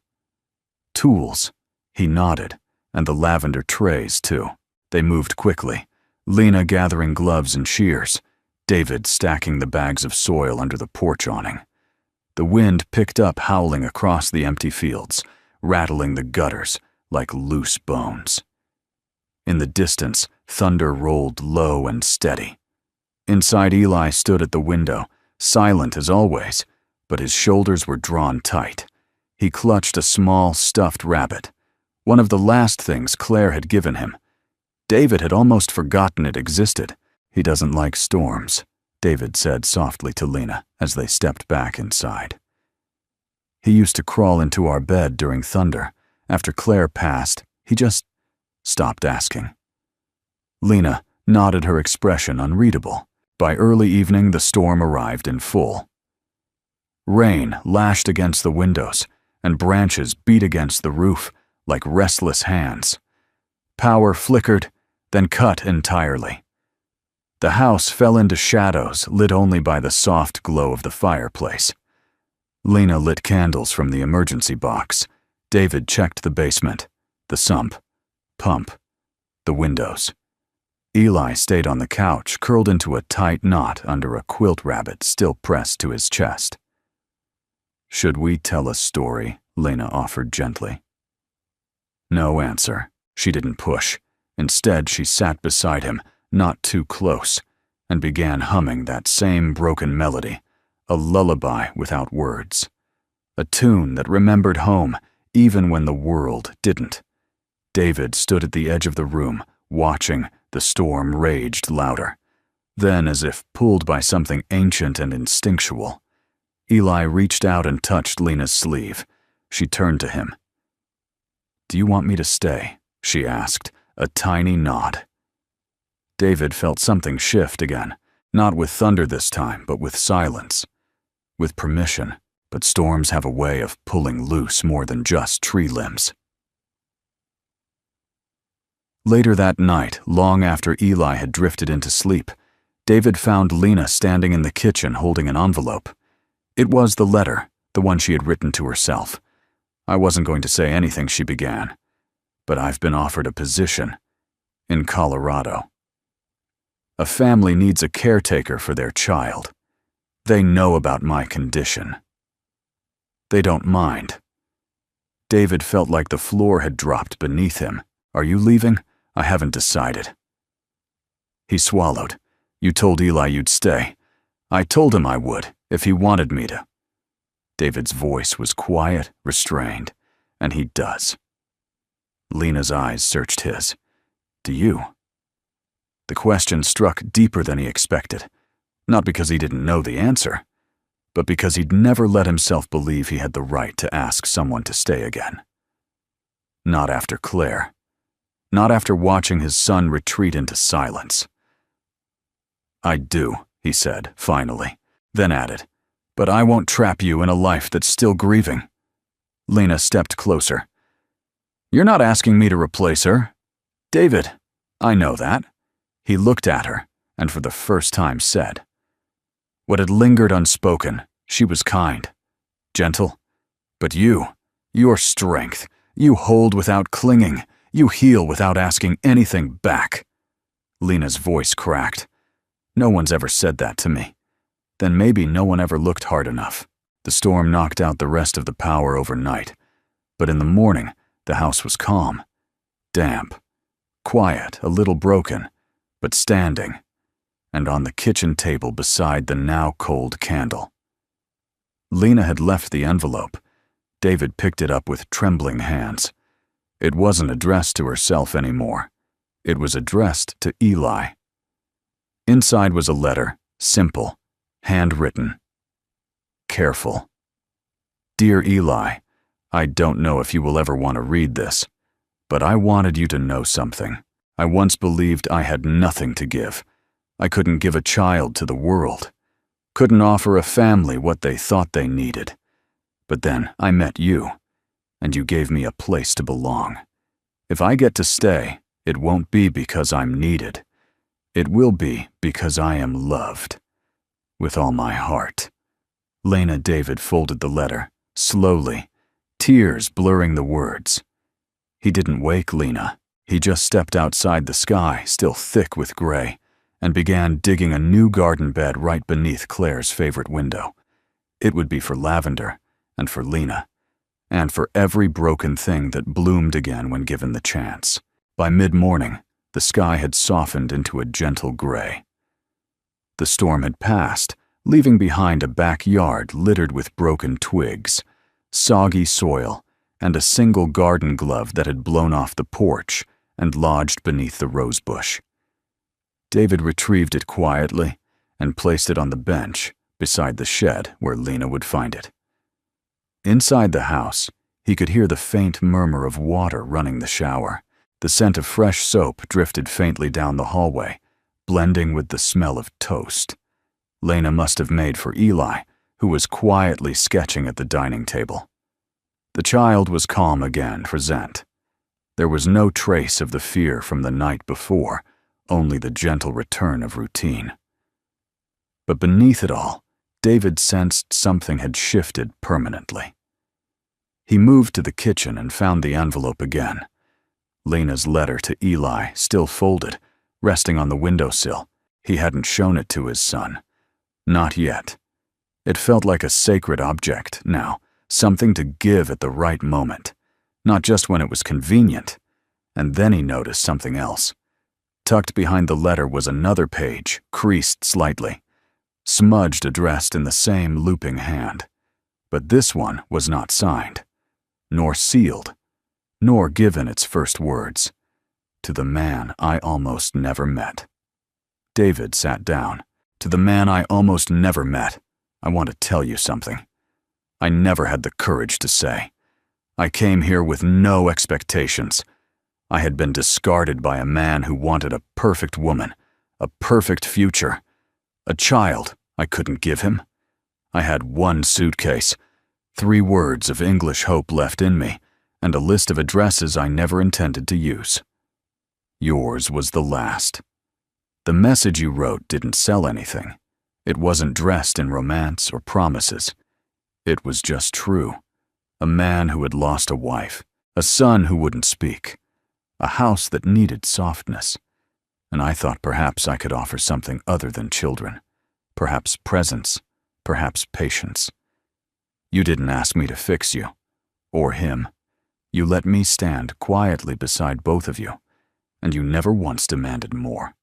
"Tools," he nodded, "and the lavender trays, too." They moved quickly, Lena gathering gloves and shears, David stacking the bags of soil under the porch awning. The wind picked up, howling across the empty fields, rattling the gutters like loose bones. In the distance, thunder rolled low and steady. Inside, Eli stood at the window, silent as always, but his shoulders were drawn tight. He clutched a small, stuffed rabbit, one of the last things Claire had given him. David had almost forgotten it existed. "He doesn't like storms," David said softly to Lena as they stepped back inside. "He used to crawl into our bed during thunder. After Claire passed, he just stopped asking." Lena nodded, her expression unreadable. By early evening, the storm arrived in full. Rain lashed against the windows, and branches beat against the roof like restless hands. Power flickered, then cut entirely. The house fell into shadows, lit only by the soft glow of the fireplace. Lena lit candles from the emergency box. David checked the basement, the sump, pump, the windows. Eli stayed on the couch, curled into a tight knot under a quilt rabbit still pressed to his chest. "Should we tell a story?" Lena offered gently. No answer. She didn't push. Instead, she sat beside him, not too close, and began humming that same broken melody, a lullaby without words. A tune that remembered home, even when the world didn't. David stood at the edge of the room, watching. The storm raged louder. Then, as if pulled by something ancient and instinctual, Eli reached out and touched Lena's sleeve. She turned to him. "Do you want me to stay?" she asked, a tiny nod. David felt something shift again, not with thunder this time, but with silence. With permission, but storms have a way of pulling loose more than just tree limbs. Later that night, long after Eli had drifted into sleep, David found Lena standing in the kitchen holding an envelope. It was the letter, the one she had written to herself. "I wasn't going to say anything," she began, "but I've been offered a position in Colorado. A family needs a caretaker for their child. They know about my condition. They don't mind." David felt like the floor had dropped beneath him. "Are you leaving?" "I haven't decided." He swallowed. "You told Eli you'd stay." "I told him I would, if he wanted me to." David's voice was quiet, restrained, and he does. Lena's eyes searched his. "Do you?" The question struck deeper than he expected, not because he didn't know the answer, but because he'd never let himself believe he had the right to ask someone to stay again. Not after Claire. Not after watching his son retreat into silence. "I do," he said, finally, then added, "but I won't trap you in a life that's still grieving." Lena stepped closer. "You're not asking me to replace her." "David, I know that." He looked at her, and for the first time said. What had lingered unspoken, she was kind, gentle. But your strength, you hold without clinging, you heal without asking anything back. Lena's voice cracked. No one's ever said that to me. Then maybe no one ever looked hard enough. The storm knocked out the rest of the power overnight. But in the morning, the house was calm, damp, quiet, a little broken, but standing, and on the kitchen table beside the now cold candle. Lena had left the envelope. David picked it up with trembling hands. It wasn't addressed to herself anymore. It was addressed to Eli. Inside was a letter, simple, handwritten. Careful. Dear Eli, I don't know if you will ever want to read this, but I wanted you to know something. I once believed I had nothing to give. I couldn't give a child to the world. Couldn't offer a family what they thought they needed. But then I met you, and you gave me a place to belong. If I get to stay, it won't be because I'm needed. It will be because I am loved. With all my heart. Lena David folded the letter, slowly, tears blurring the words. He didn't wake Lena. He just stepped outside the sky, still thick with gray, and began digging a new garden bed right beneath Claire's favorite window. It would be for Lavender, and for Lena, and for every broken thing that bloomed again when given the chance. By mid-morning, the sky had softened into a gentle gray. The storm had passed, leaving behind a backyard littered with broken twigs, soggy soil, and a single garden glove that had blown off the porch and lodged beneath the rosebush. David retrieved it quietly and placed it on the bench beside the shed where Lena would find it. Inside the house, he could hear the faint murmur of water running the shower. The scent of fresh soap drifted faintly down the hallway, blending with the smell of toast. Lena must have made for Eli, who was quietly sketching at the dining table. The child was calm again for Zent. There was no trace of the fear from the night before, only the gentle return of routine. But beneath it all, David sensed something had shifted permanently. He moved to the kitchen and found the envelope again. Lena's letter to Eli, still folded, resting on the windowsill. He hadn't shown it to his son. Not yet. It felt like a sacred object now, something to give at the right moment, not just when it was convenient. And then he noticed something else. Tucked behind the letter was another page, creased slightly, smudged addressed in the same looping hand. But this one was not signed, nor sealed, nor given its first words. To the man I almost never met. David sat down. To the man I almost never met, I want to tell you something. I never had the courage to say. I came here with no expectations. I had been discarded by a man who wanted a perfect woman, a perfect future. A child I couldn't give him. I had one suitcase, 3 words of English hope left in me, and a list of addresses I never intended to use. Yours was the last. The message you wrote didn't sell anything. It wasn't dressed in romance or promises. It was just true. A man who had lost a wife, a son who wouldn't speak, a house that needed softness. And I thought perhaps I could offer something other than children. Perhaps presence, perhaps patience. You didn't ask me to fix you, or him. You let me stand quietly beside both of you, and you never once demanded more.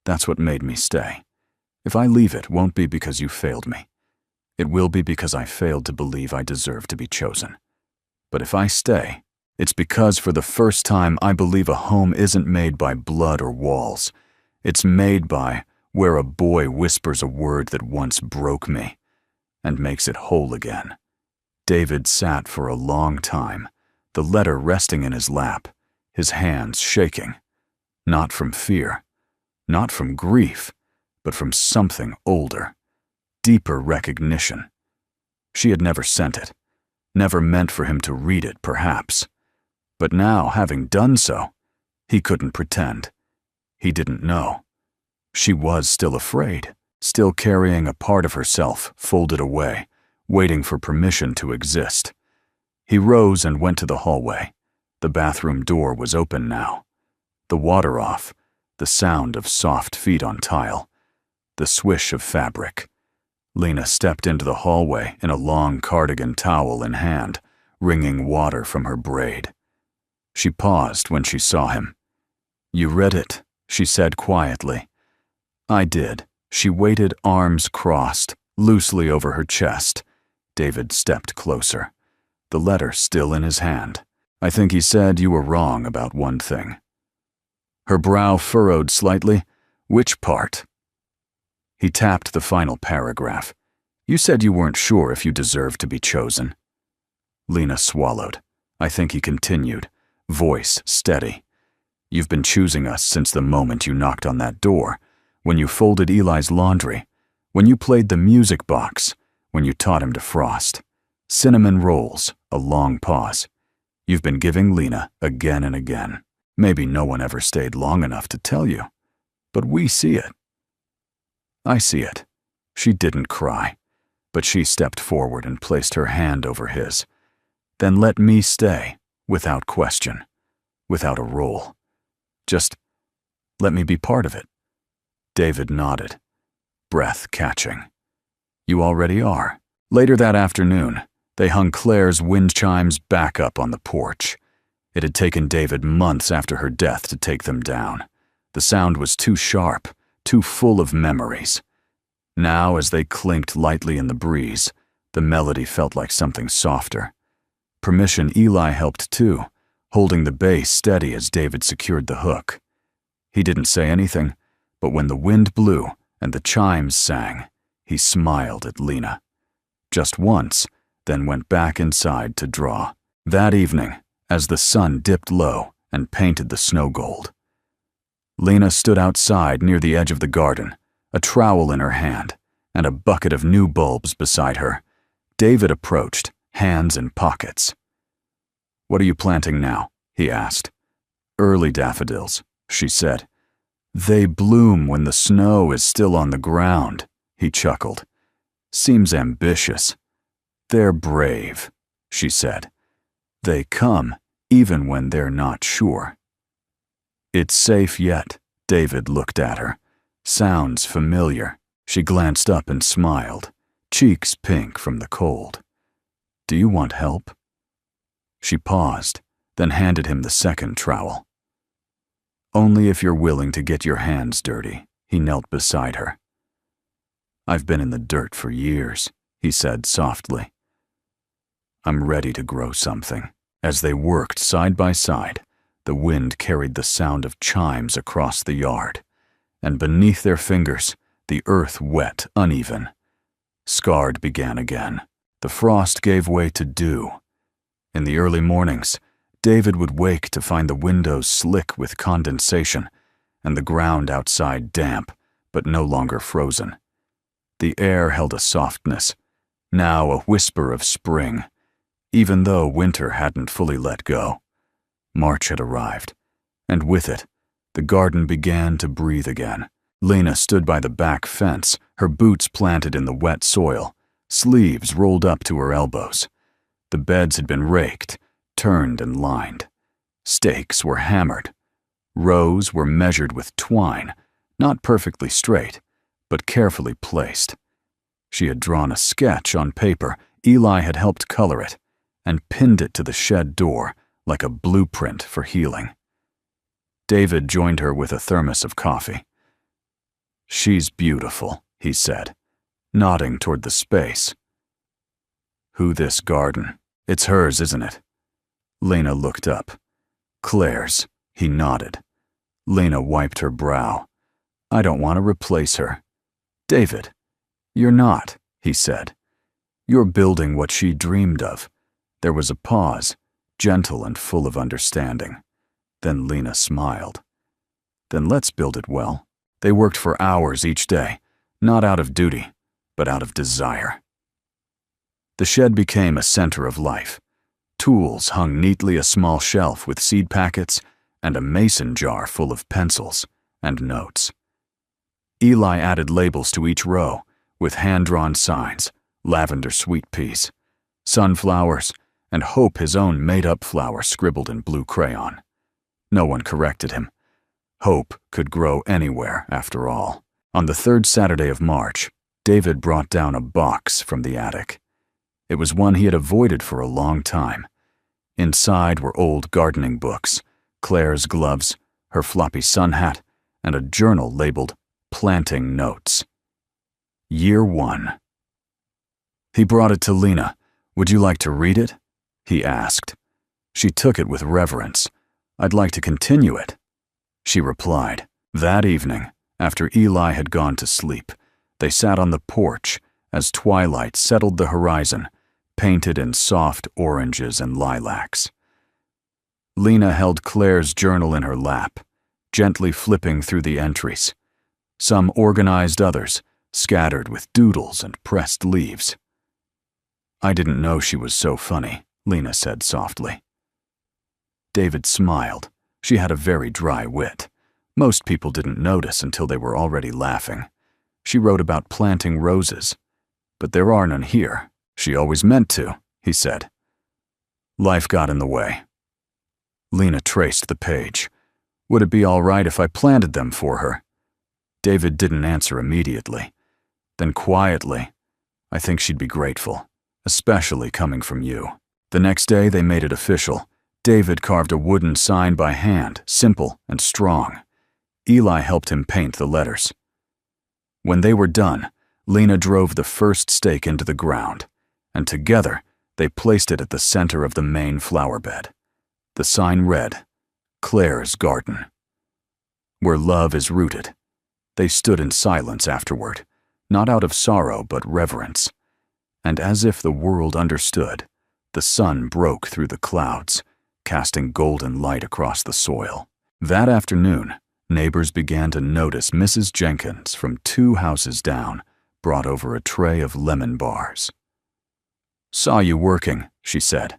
That's what made me stay. If I leave, it won't be because you failed me. It will be because I failed to believe I deserve to be chosen. But if I stay, it's because for the first time I believe a home isn't made by blood or walls. It's made by where a boy whispers a word that once broke me and makes it whole again. David sat for a long time, the letter resting in his lap, his hands shaking, not from fear, not from grief, but from something older, deeper recognition. She had never sent it, never meant for him to read it, perhaps. But now, having done so, he couldn't pretend. He didn't know. She was still afraid, still carrying a part of herself folded away, waiting for permission to exist. He rose and went to the hallway. The bathroom door was open now. The water off, the sound of soft feet on tile, the swish of fabric. Lena stepped into the hallway in a long cardigan towel in hand, wringing water from her braid. She paused when she saw him. "You read it," she said quietly. "I did." She waited, arms crossed, loosely over her chest. David stepped closer, the letter still in his hand. "I think he said you were wrong about one thing." Her brow furrowed slightly. "Which part?" He tapped the final paragraph. "You said you weren't sure if you deserved to be chosen." Lena swallowed. I think he continued, voice steady. "You've been choosing us since the moment you knocked on that door, when you folded Eli's laundry, when you played the music box, when you taught him to frost. Cinnamon rolls," a long pause. "You've been giving Lena again and again. Maybe no one ever stayed long enough to tell you, but we see it." "I see it." She didn't cry, but she stepped forward and placed her hand over his. "Then let me stay, without question, without a role. Just let me be part of it." David nodded, breath catching. "You already are." Later that afternoon, they hung Claire's wind chimes back up on the porch. It had taken David months after her death to take them down. The sound was too sharp, too full of memories. Now, as they clinked lightly in the breeze, the melody felt like something softer. Permission Eli helped too, holding the bass steady as David secured the hook. He didn't say anything, but when the wind blew and the chimes sang, he smiled at Lena. Just once, then went back inside to draw. That evening, as the sun dipped low and painted the snow gold, Lena stood outside near the edge of the garden, a trowel in her hand and a bucket of new bulbs beside her. David approached, hands in pockets. "What are you planting now?" he asked. "Early daffodils," she said. "They bloom when the snow is still on the ground," he chuckled. "Seems ambitious." "They're brave," she said. "They come even when they're not sure." "It's safe yet." David looked at her. "Sounds familiar." She glanced up and smiled, cheeks pink from the cold. "Do you want help?" She paused, then handed him the second trowel. "Only if you're willing to get your hands dirty." He knelt beside her. "I've been in the dirt for years," he said softly. "I'm ready to grow something." As they worked side by side, the wind carried the sound of chimes across the yard, and beneath their fingers, the earth wet, uneven. Scarred began again. The frost gave way to dew. In the early mornings, David would wake to find the windows slick with condensation and the ground outside damp, but no longer frozen. The air held a softness, now a whisper of spring, even though winter hadn't fully let go. March had arrived, and with it, the garden began to breathe again. Lena stood by the back fence, her boots planted in the wet soil, sleeves rolled up to her elbows. The beds had been raked, turned and lined. Stakes were hammered. Rows were measured with twine, not perfectly straight, but carefully placed. She had drawn a sketch on paper. Eli had helped color it, and pinned it to the shed door like a blueprint for healing. David joined her with a thermos of coffee. "She's beautiful," he said, nodding toward the space. "Who this garden? It's hers, isn't it?" Lena looked up. "Claire's," he nodded. Lena wiped her brow. "I don't want to replace her." "David, you're not," he said. "You're building what she dreamed of." There was a pause, gentle and full of understanding. Then Lena smiled. "Then let's build it well." They worked for hours each day, not out of duty, but out of desire. The shed became a center of life. Tools hung neatly, a small shelf with seed packets, and a mason jar full of pencils and notes. Eli added labels to each row, with hand-drawn signs, lavender sweet peas, sunflowers, and Hope, his own made-up flower, scribbled in blue crayon. No one corrected him. Hope could grow anywhere, after all. On the third Saturday of March, David brought down a box from the attic. It was one he had avoided for a long time. Inside were old gardening books, Claire's gloves, her floppy sun hat, and a journal labeled Planting Notes. Year 1. He brought it to Lena. "Would you like to read it?" he asked. She took it with reverence. "I'd like to continue it," she replied. That evening, after Eli had gone to sleep, they sat on the porch as twilight settled the horizon, painted in soft oranges and lilacs. Lena held Claire's journal in her lap, gently flipping through the entries. Some organized, others scattered with doodles and pressed leaves. "I didn't know she was so funny," Lena said softly. David smiled. She had a very dry wit. Most people didn't notice until they were already laughing. She wrote about planting roses. "But there are none here. She always meant to," he said. "Life got in the way." Lena traced the page. "Would it be all right if I planted them for her?" David didn't answer immediately. Then quietly, "I think she'd be grateful, especially coming from you." The next day they made it official. David carved a wooden sign by hand, simple and strong. Eli helped him paint the letters. When they were done, Lena drove the first stake into the ground, and together they placed it at the center of the main flower bed. The sign read, "Claire's Garden." Where love is rooted. They stood in silence afterward, not out of sorrow but reverence. And as if the world understood, the sun broke through the clouds, casting golden light across the soil. That afternoon, neighbors began to notice Mrs. Jenkins from 2 houses down brought over a tray of lemon bars. "Saw you working," she said.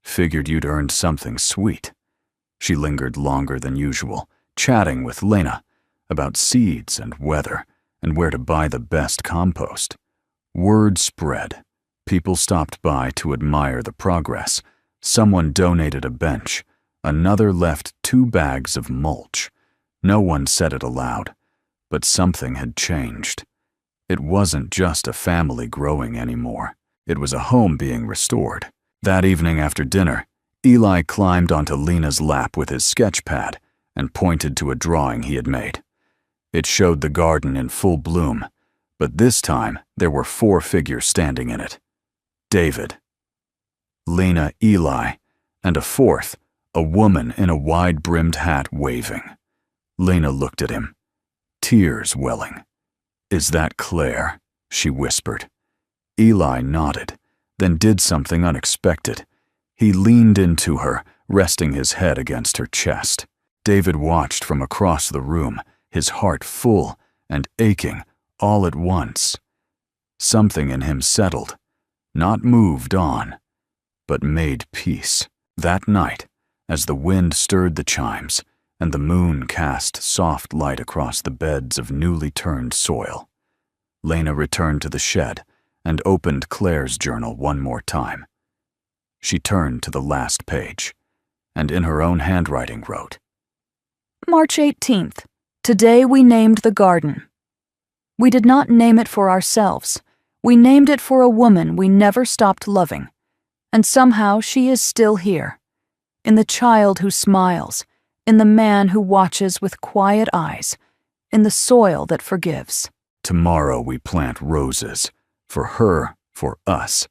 "Figured you'd earned something sweet." She lingered longer than usual, chatting with Lena about seeds and weather and where to buy the best compost. Word spread. People stopped by to admire the progress. Someone donated a bench. Another left 2 bags of mulch. No one said it aloud, but something had changed. It wasn't just a family growing anymore. It was a home being restored. That evening after dinner, Eli climbed onto Lena's lap with his sketch pad and pointed to a drawing he had made. It showed the garden in full bloom, but this time there were 4 figures standing in it. David, Lena, Eli, and a 4th, a woman in a wide-brimmed hat waving. Lena looked at him, tears welling. "Is that Claire?" she whispered. Eli nodded, then did something unexpected. He leaned into her, resting his head against her chest. David watched from across the room, his heart full and aching all at once. Something in him settled, not moved on, but made peace. That night, as the wind stirred the chimes and the moon cast soft light across the beds of newly turned soil, Lena returned to the shed and opened Claire's journal one more time. She turned to the last page, and in her own handwriting wrote, March 18th. Today we named the garden. We did not name it for ourselves. We named it for a woman we never stopped loving. And somehow she is still here. In the child who smiles, in the man who watches with quiet eyes, in the soil that forgives. Tomorrow we plant roses, for her, for us,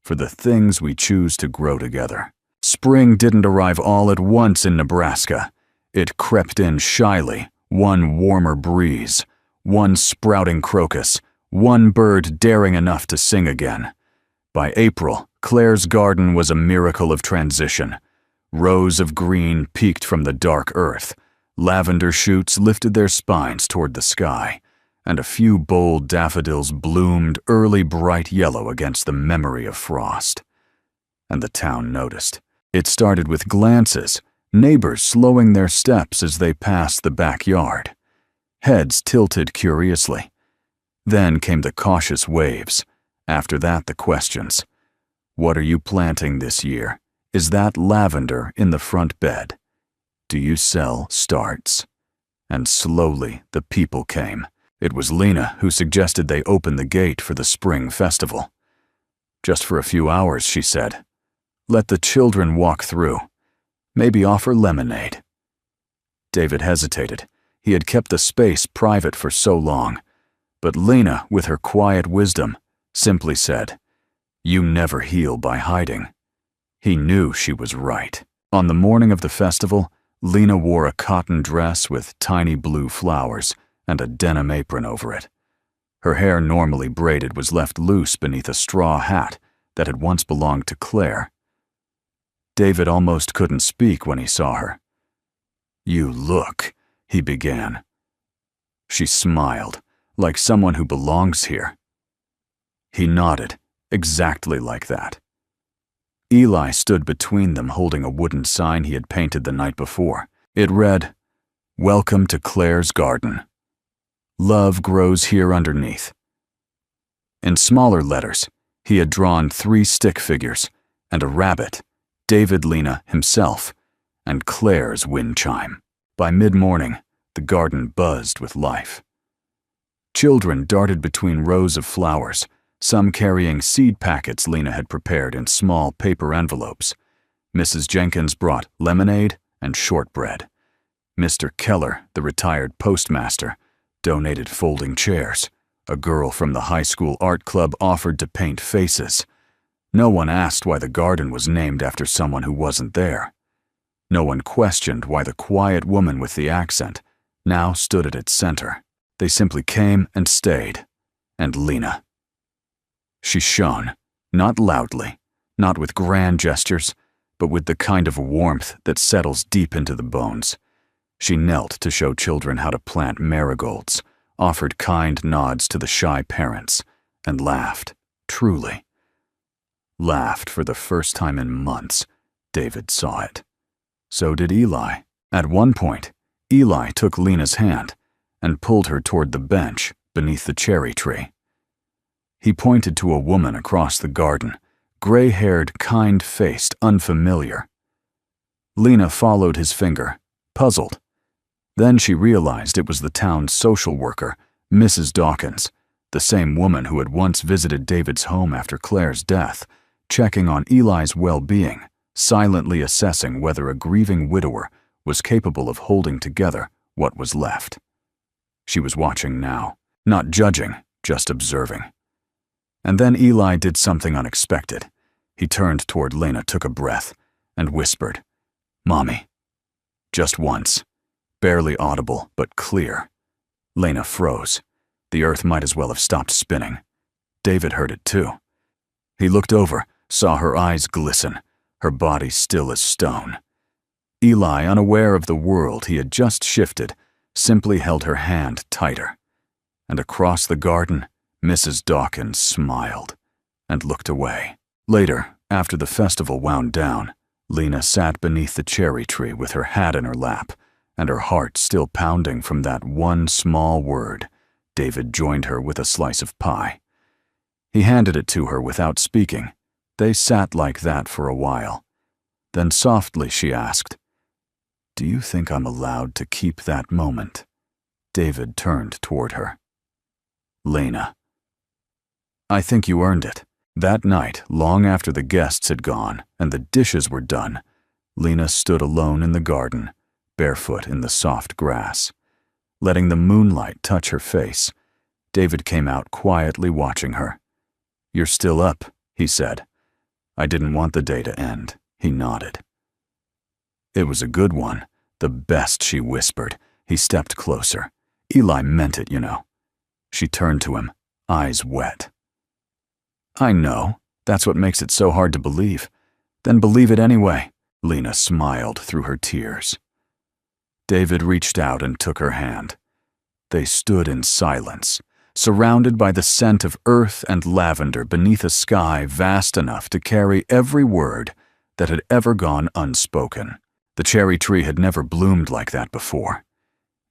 for the things we choose to grow together. Spring didn't arrive all at once in Nebraska. It crept in shyly, one warmer breeze, one sprouting crocus, one bird daring enough to sing again. By April, Claire's garden was a miracle of transition. Rows of green peeked from the dark earth. Lavender shoots lifted their spines toward the sky, and a few bold daffodils bloomed early bright yellow against the memory of frost. And the town noticed. It started with glances, neighbors slowing their steps as they passed the backyard. Heads tilted curiously. Then came the cautious waves. After that, the questions. What are you planting this year? Is that lavender in the front bed? Do you sell starts? And slowly the people came. It was Lena who suggested they open the gate for the spring festival. Just for a few hours, she said. Let the children walk through. Maybe offer lemonade. David hesitated. He had kept the space private for so long. But Lena, with her quiet wisdom, simply said, You never heal by hiding. He knew she was right. On the morning of the festival, Lena wore a cotton dress with tiny blue flowers and a denim apron over it. Her hair, normally braided, was left loose beneath a straw hat that had once belonged to Claire. David almost couldn't speak when he saw her. You look, he began. She smiled, like someone who belongs here. He nodded, exactly like that. Eli stood between them holding a wooden sign he had painted the night before. It read, Welcome to Claire's garden. Love grows here underneath. In smaller letters, he had drawn 3 stick figures and a rabbit, David, Lena himself, and Claire's wind chime. By mid-morning, the garden buzzed with life. Children darted between rows of flowers, some carrying seed packets Lena had prepared in small paper envelopes. Mrs. Jenkins brought lemonade and shortbread. Mr. Keller, the retired postmaster, donated folding chairs. A girl from the high school art club offered to paint faces. No one asked why the garden was named after someone who wasn't there. No one questioned why the quiet woman with the accent now stood at its center. They simply came and stayed. And Lena. She shone, not loudly, not with grand gestures, but with the kind of warmth that settles deep into the bones. She knelt to show children how to plant marigolds, offered kind nods to the shy parents, and laughed, truly. Laughed for the first time in months. David saw it. So did Eli. At one point, Eli took Lena's hand and pulled her toward the bench beneath the cherry tree. He pointed to a woman across the garden, gray-haired, kind-faced, unfamiliar. Lena followed his finger, puzzled. Then she realized it was the town's social worker, Mrs. Dawkins, the same woman who had once visited David's home after Claire's death, checking on Eli's well-being, silently assessing whether a grieving widower was capable of holding together what was left. She was watching now, not judging, just observing. And then Eli did something unexpected. He turned toward Lena, took a breath, and whispered, Mommy. Just once. Barely audible, but clear. Lena froze. The earth might as well have stopped spinning. David heard it too. He looked over, saw her eyes glisten, her body still as stone. Eli, unaware of the world he had just shifted, simply held her hand tighter. And across the garden, Mrs. Dawkins smiled and looked away. Later, after the festival wound down, Lena sat beneath the cherry tree with her hat in her lap, and her heart still pounding from that one small word. David joined her with a slice of pie. He handed it to her without speaking. They sat like that for a while. Then softly she asked, Do you think I'm allowed to keep that moment? David turned toward her. Lena. I think you earned it. That night, long after the guests had gone and the dishes were done, Lena stood alone in the garden, barefoot in the soft grass. Letting the moonlight touch her face, David came out quietly watching her. You're still up, he said. I didn't want the day to end, he nodded. It was a good one, the best, she whispered. He stepped closer. Eli meant it, you know. She turned to him, eyes wet. I know. That's what makes it so hard to believe. Then believe it anyway. Lena smiled through her tears. David reached out and took her hand. They stood in silence, surrounded by the scent of earth and lavender beneath a sky vast enough to carry every word that had ever gone unspoken. The cherry tree had never bloomed like that before.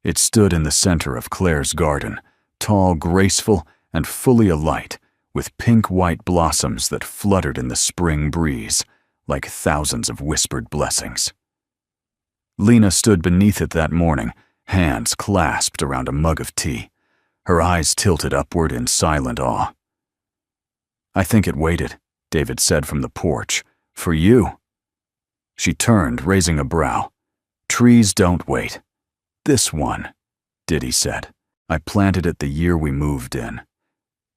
It stood in the center of Claire's garden, tall, graceful, and fully alight, with pink-white blossoms that fluttered in the spring breeze like thousands of whispered blessings. Lena stood beneath it that morning, hands clasped around a mug of tea, her eyes tilted upward in silent awe. "I think it waited," David said from the porch, "for you." She turned, raising a brow. "Trees don't wait. This one," Diddy said. "I planted it the year we moved in.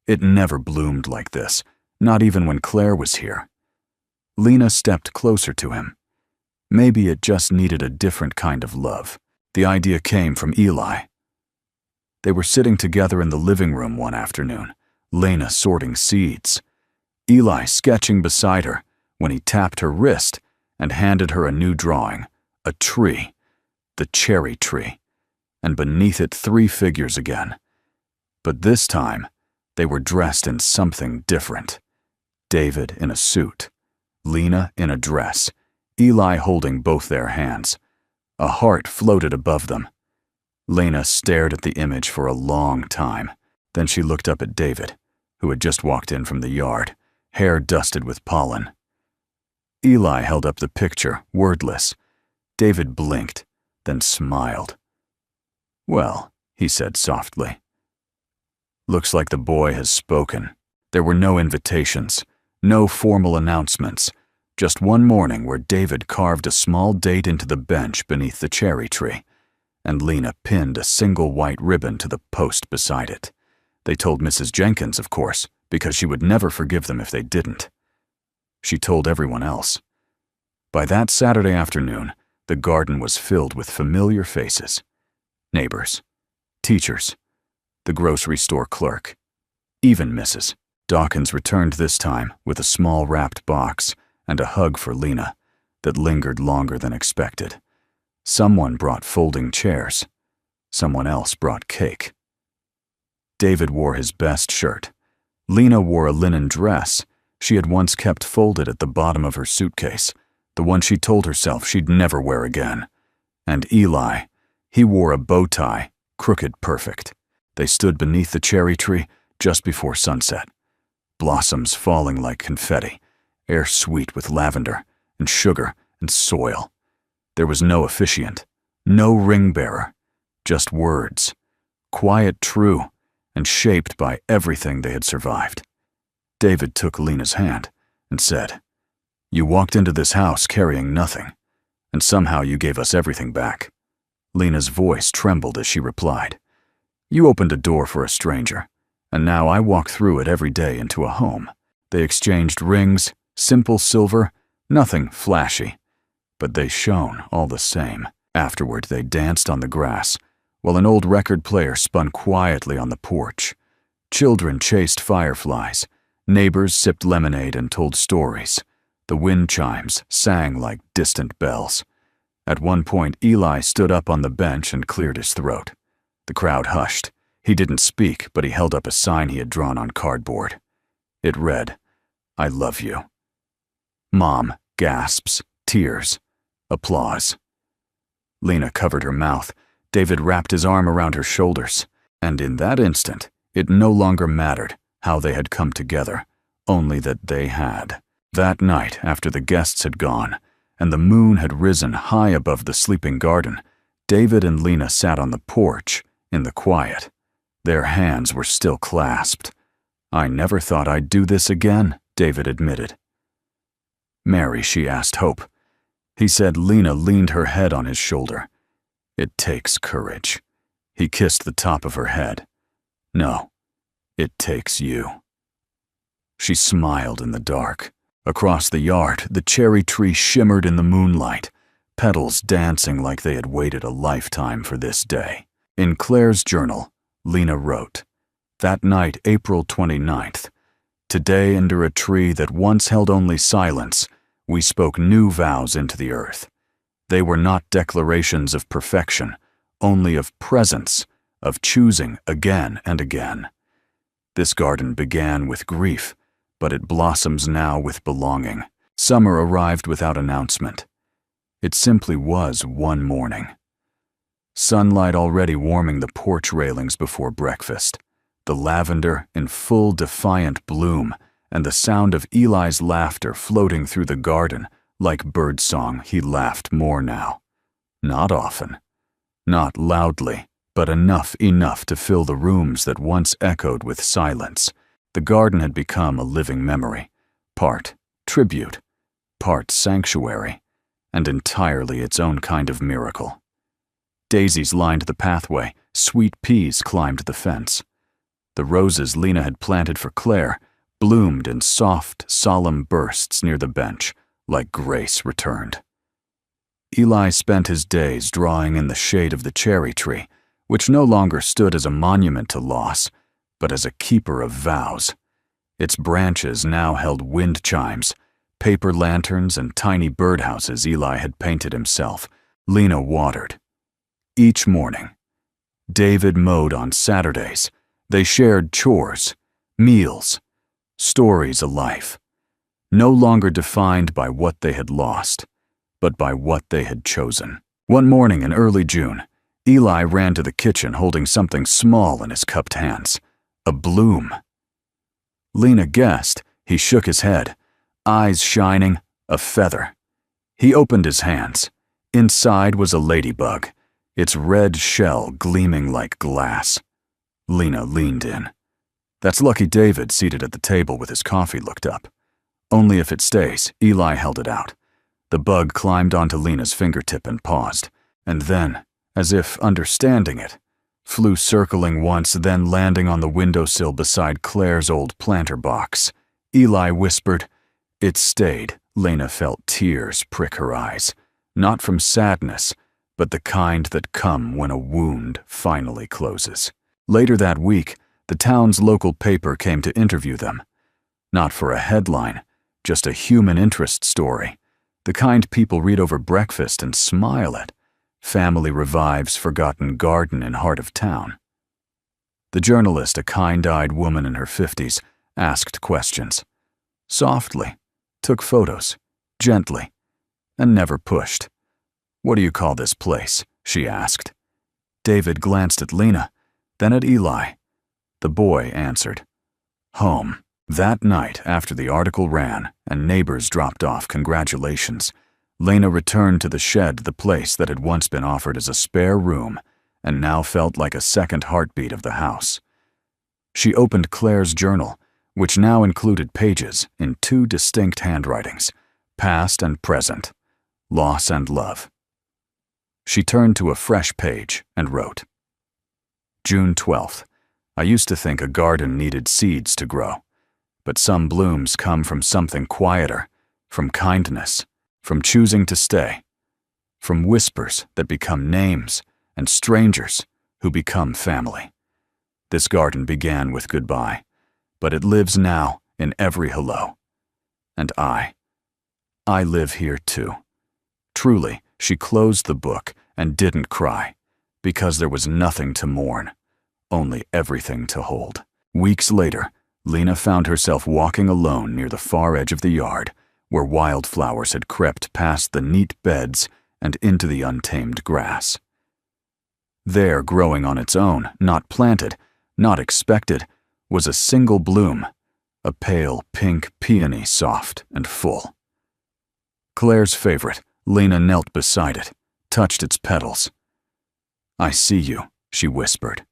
It never bloomed like this, not even when Claire was here." Lena stepped closer to him. Maybe it just needed a different kind of love. The idea came from Eli. They were sitting together in the living room one afternoon, Lena sorting seeds, Eli sketching beside her when he tapped her wrist and handed her a new drawing, a tree, the cherry tree, and beneath it 3 figures again. But this time, they were dressed in something different. David in a suit, Lena in a dress, Eli holding both their hands. A heart floated above them. Lena stared at the image for a long time. Then she looked up at David, who had just walked in from the yard, hair dusted with pollen. Eli held up the picture, wordless. David blinked, then smiled. "Well," he said softly. "Looks like the boy has spoken." There were no invitations, no formal announcements, just one morning where David carved a small date into the bench beneath the cherry tree, and Lena pinned a single white ribbon to the post beside it. They told Mrs. Jenkins, of course, because she would never forgive them if they didn't. She told everyone else. By that Saturday afternoon, the garden was filled with familiar faces. Neighbors, teachers, the grocery store clerk, even Mrs. Dawkins returned this time with a small wrapped box and a hug for Lena that lingered longer than expected. Someone brought folding chairs. Someone else brought cake. David wore his best shirt. Lena wore a linen dress she had once kept folded at the bottom of her suitcase, the one she told herself she'd never wear again. And Eli, he wore a bow tie, crooked perfect. They stood beneath the cherry tree just before sunset. Blossoms falling like confetti, air sweet with lavender and sugar and soil. There was no officiant, no ring bearer, just words, quiet, true, and shaped by everything they had survived. David took Lena's hand and said, "You walked into this house carrying nothing, and somehow you gave us everything back." Lena's voice trembled as she replied, "You opened a door for a stranger, and now I walk through it every day into a home." They exchanged rings, simple silver, nothing flashy, but they shone all the same. Afterward, they danced on the grass, while an old record player spun quietly on the porch. Children chased fireflies, neighbors sipped lemonade and told stories. The wind chimes sang like distant bells. At one point, Eli stood up on the bench and cleared his throat. The crowd hushed. He didn't speak, but he held up a sign he had drawn on cardboard. It read, "I love you." Mom gasps, tears, applause. Lena covered her mouth. David wrapped his arm around her shoulders, and in that instant, it no longer mattered how they had come together, only that they had. That night, after the guests had gone, and the moon had risen high above the sleeping garden, David and Lena sat on the porch, in the quiet. Their hands were still clasped. "I never thought I'd do this again," David admitted. "Mary," she asked Hope. He said Lena leaned her head on his shoulder. "It takes courage." He kissed the top of her head. "No, it takes you." She smiled in the dark. Across the yard, the cherry tree shimmered in the moonlight, petals dancing like they had waited a lifetime for this day. In Claire's journal, Lena wrote, "That night, April 29th, today under a tree that once held only silence, we spoke new vows into the earth. They were not declarations of perfection, only of presence, of choosing again and again. This garden began with grief, but it blossoms now with belonging. Summer arrived without announcement. It simply was one morning." sunlight already warming the porch railings before breakfast, the lavender in full defiant bloom, and the sound of Eli's laughter floating through the garden like birdsong. He laughed more now. Not often. Not loudly, but enough to fill the rooms that once echoed with silence. The garden had become a living memory, part tribute, part sanctuary, and entirely its own kind of miracle. Daisies lined the pathway, sweet peas climbed the fence. The roses Lena had planted for Claire bloomed in soft, solemn bursts near the bench, like grace returned. Eli spent his days drawing in the shade of the cherry tree, which no longer stood as a monument to loss, but as a keeper of vows. Its branches now held wind chimes, paper lanterns, and tiny birdhouses Eli had painted himself. Lena watered. Each morning. David mowed on Saturdays. They shared chores, meals, stories of life, no longer defined by what they had lost, but by what they had chosen. One morning in early June, Eli ran to the kitchen holding something small in his cupped hands, a bloom. Lena guessed. He shook his head, eyes shining, a feather. He opened his hands. Inside was a ladybug, its red shell gleaming like glass. Lena leaned in. That's Lucky David seated at the table with his coffee looked up. Only if it stays. Eli held it out. The bug climbed onto Lena's fingertip and paused, and then, as if understanding it, flew circling once, then landing on the windowsill beside Claire's old planter box. Eli whispered. It stayed. Lena felt tears prick her eyes, not from sadness, but the kind that come when a wound finally closes. Later that week, the town's local paper came to interview them. Not for a headline, just a human interest story, the kind people read over breakfast and smile at. Family revives forgotten garden in heart of town. The journalist, a kind-eyed woman in her 50s, asked questions. Softly, took photos, gently, and never pushed. What do you call this place? She asked. David glanced at Lena, then at Eli. The boy answered. Home. That night, after the article ran and neighbors dropped off congratulations, Lena returned to the shed, the place that had once been offered as a spare room and now felt like a second heartbeat of the house. She opened Claire's journal, which now included pages in two distinct handwritings, past and present, loss and love. She turned to a fresh page and wrote, June 12th. I used to think a garden needed seeds to grow, but some blooms come from something quieter, from kindness, from choosing to stay, from whispers that become names and strangers who become family. This garden began with goodbye, but it lives now in every hello. And I live here too. Truly, she closed the book and didn't cry, because there was nothing to mourn, only everything to hold. Weeks later, Lena found herself walking alone near the far edge of the yard, where wildflowers had crept past the neat beds and into the untamed grass. There, growing on its own, not planted, not expected, was a single bloom, a pale pink peony, soft and full. Claire's favorite, Lena knelt beside it, touched its petals. I see you, she whispered.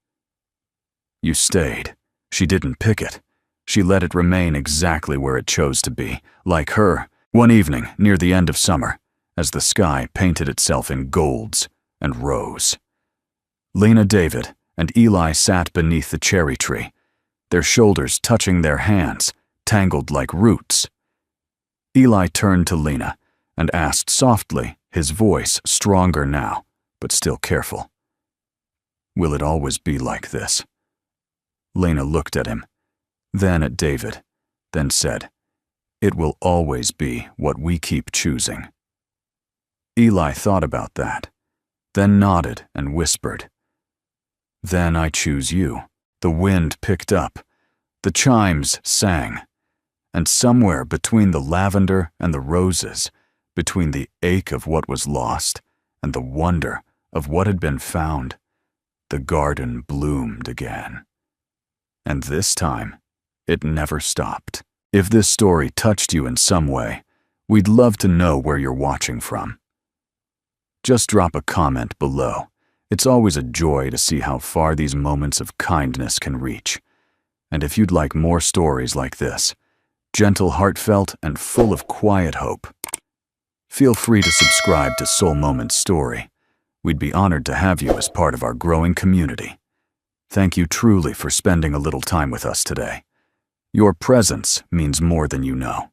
You stayed. She didn't pick it. She let it remain exactly where it chose to be, like her, one evening near the end of summer, as the sky painted itself in golds and rose. Lena, David, and Eli sat beneath the cherry tree, their shoulders touching their hands, tangled like roots. Eli turned to Lena and asked softly, his voice stronger now, but still careful. Will it always be like this? Lena looked at him, then at David, then said, It will always be what we keep choosing. Eli thought about that, then nodded and whispered, Then I choose you. The wind picked up, the chimes sang, and somewhere between the lavender and the roses, between the ache of what was lost and the wonder of what had been found, the garden bloomed again. And this time, it never stopped. If this story touched you in some way, we'd love to know where you're watching from. Just drop a comment below. It's always a joy to see how far these moments of kindness can reach. And if you'd like more stories like this, gentle, heartfelt, and full of quiet hope, feel free to subscribe to Soul Moments Story. We'd be honored to have you as part of our growing community. Thank you truly for spending a little time with us today. Your presence means more than you know.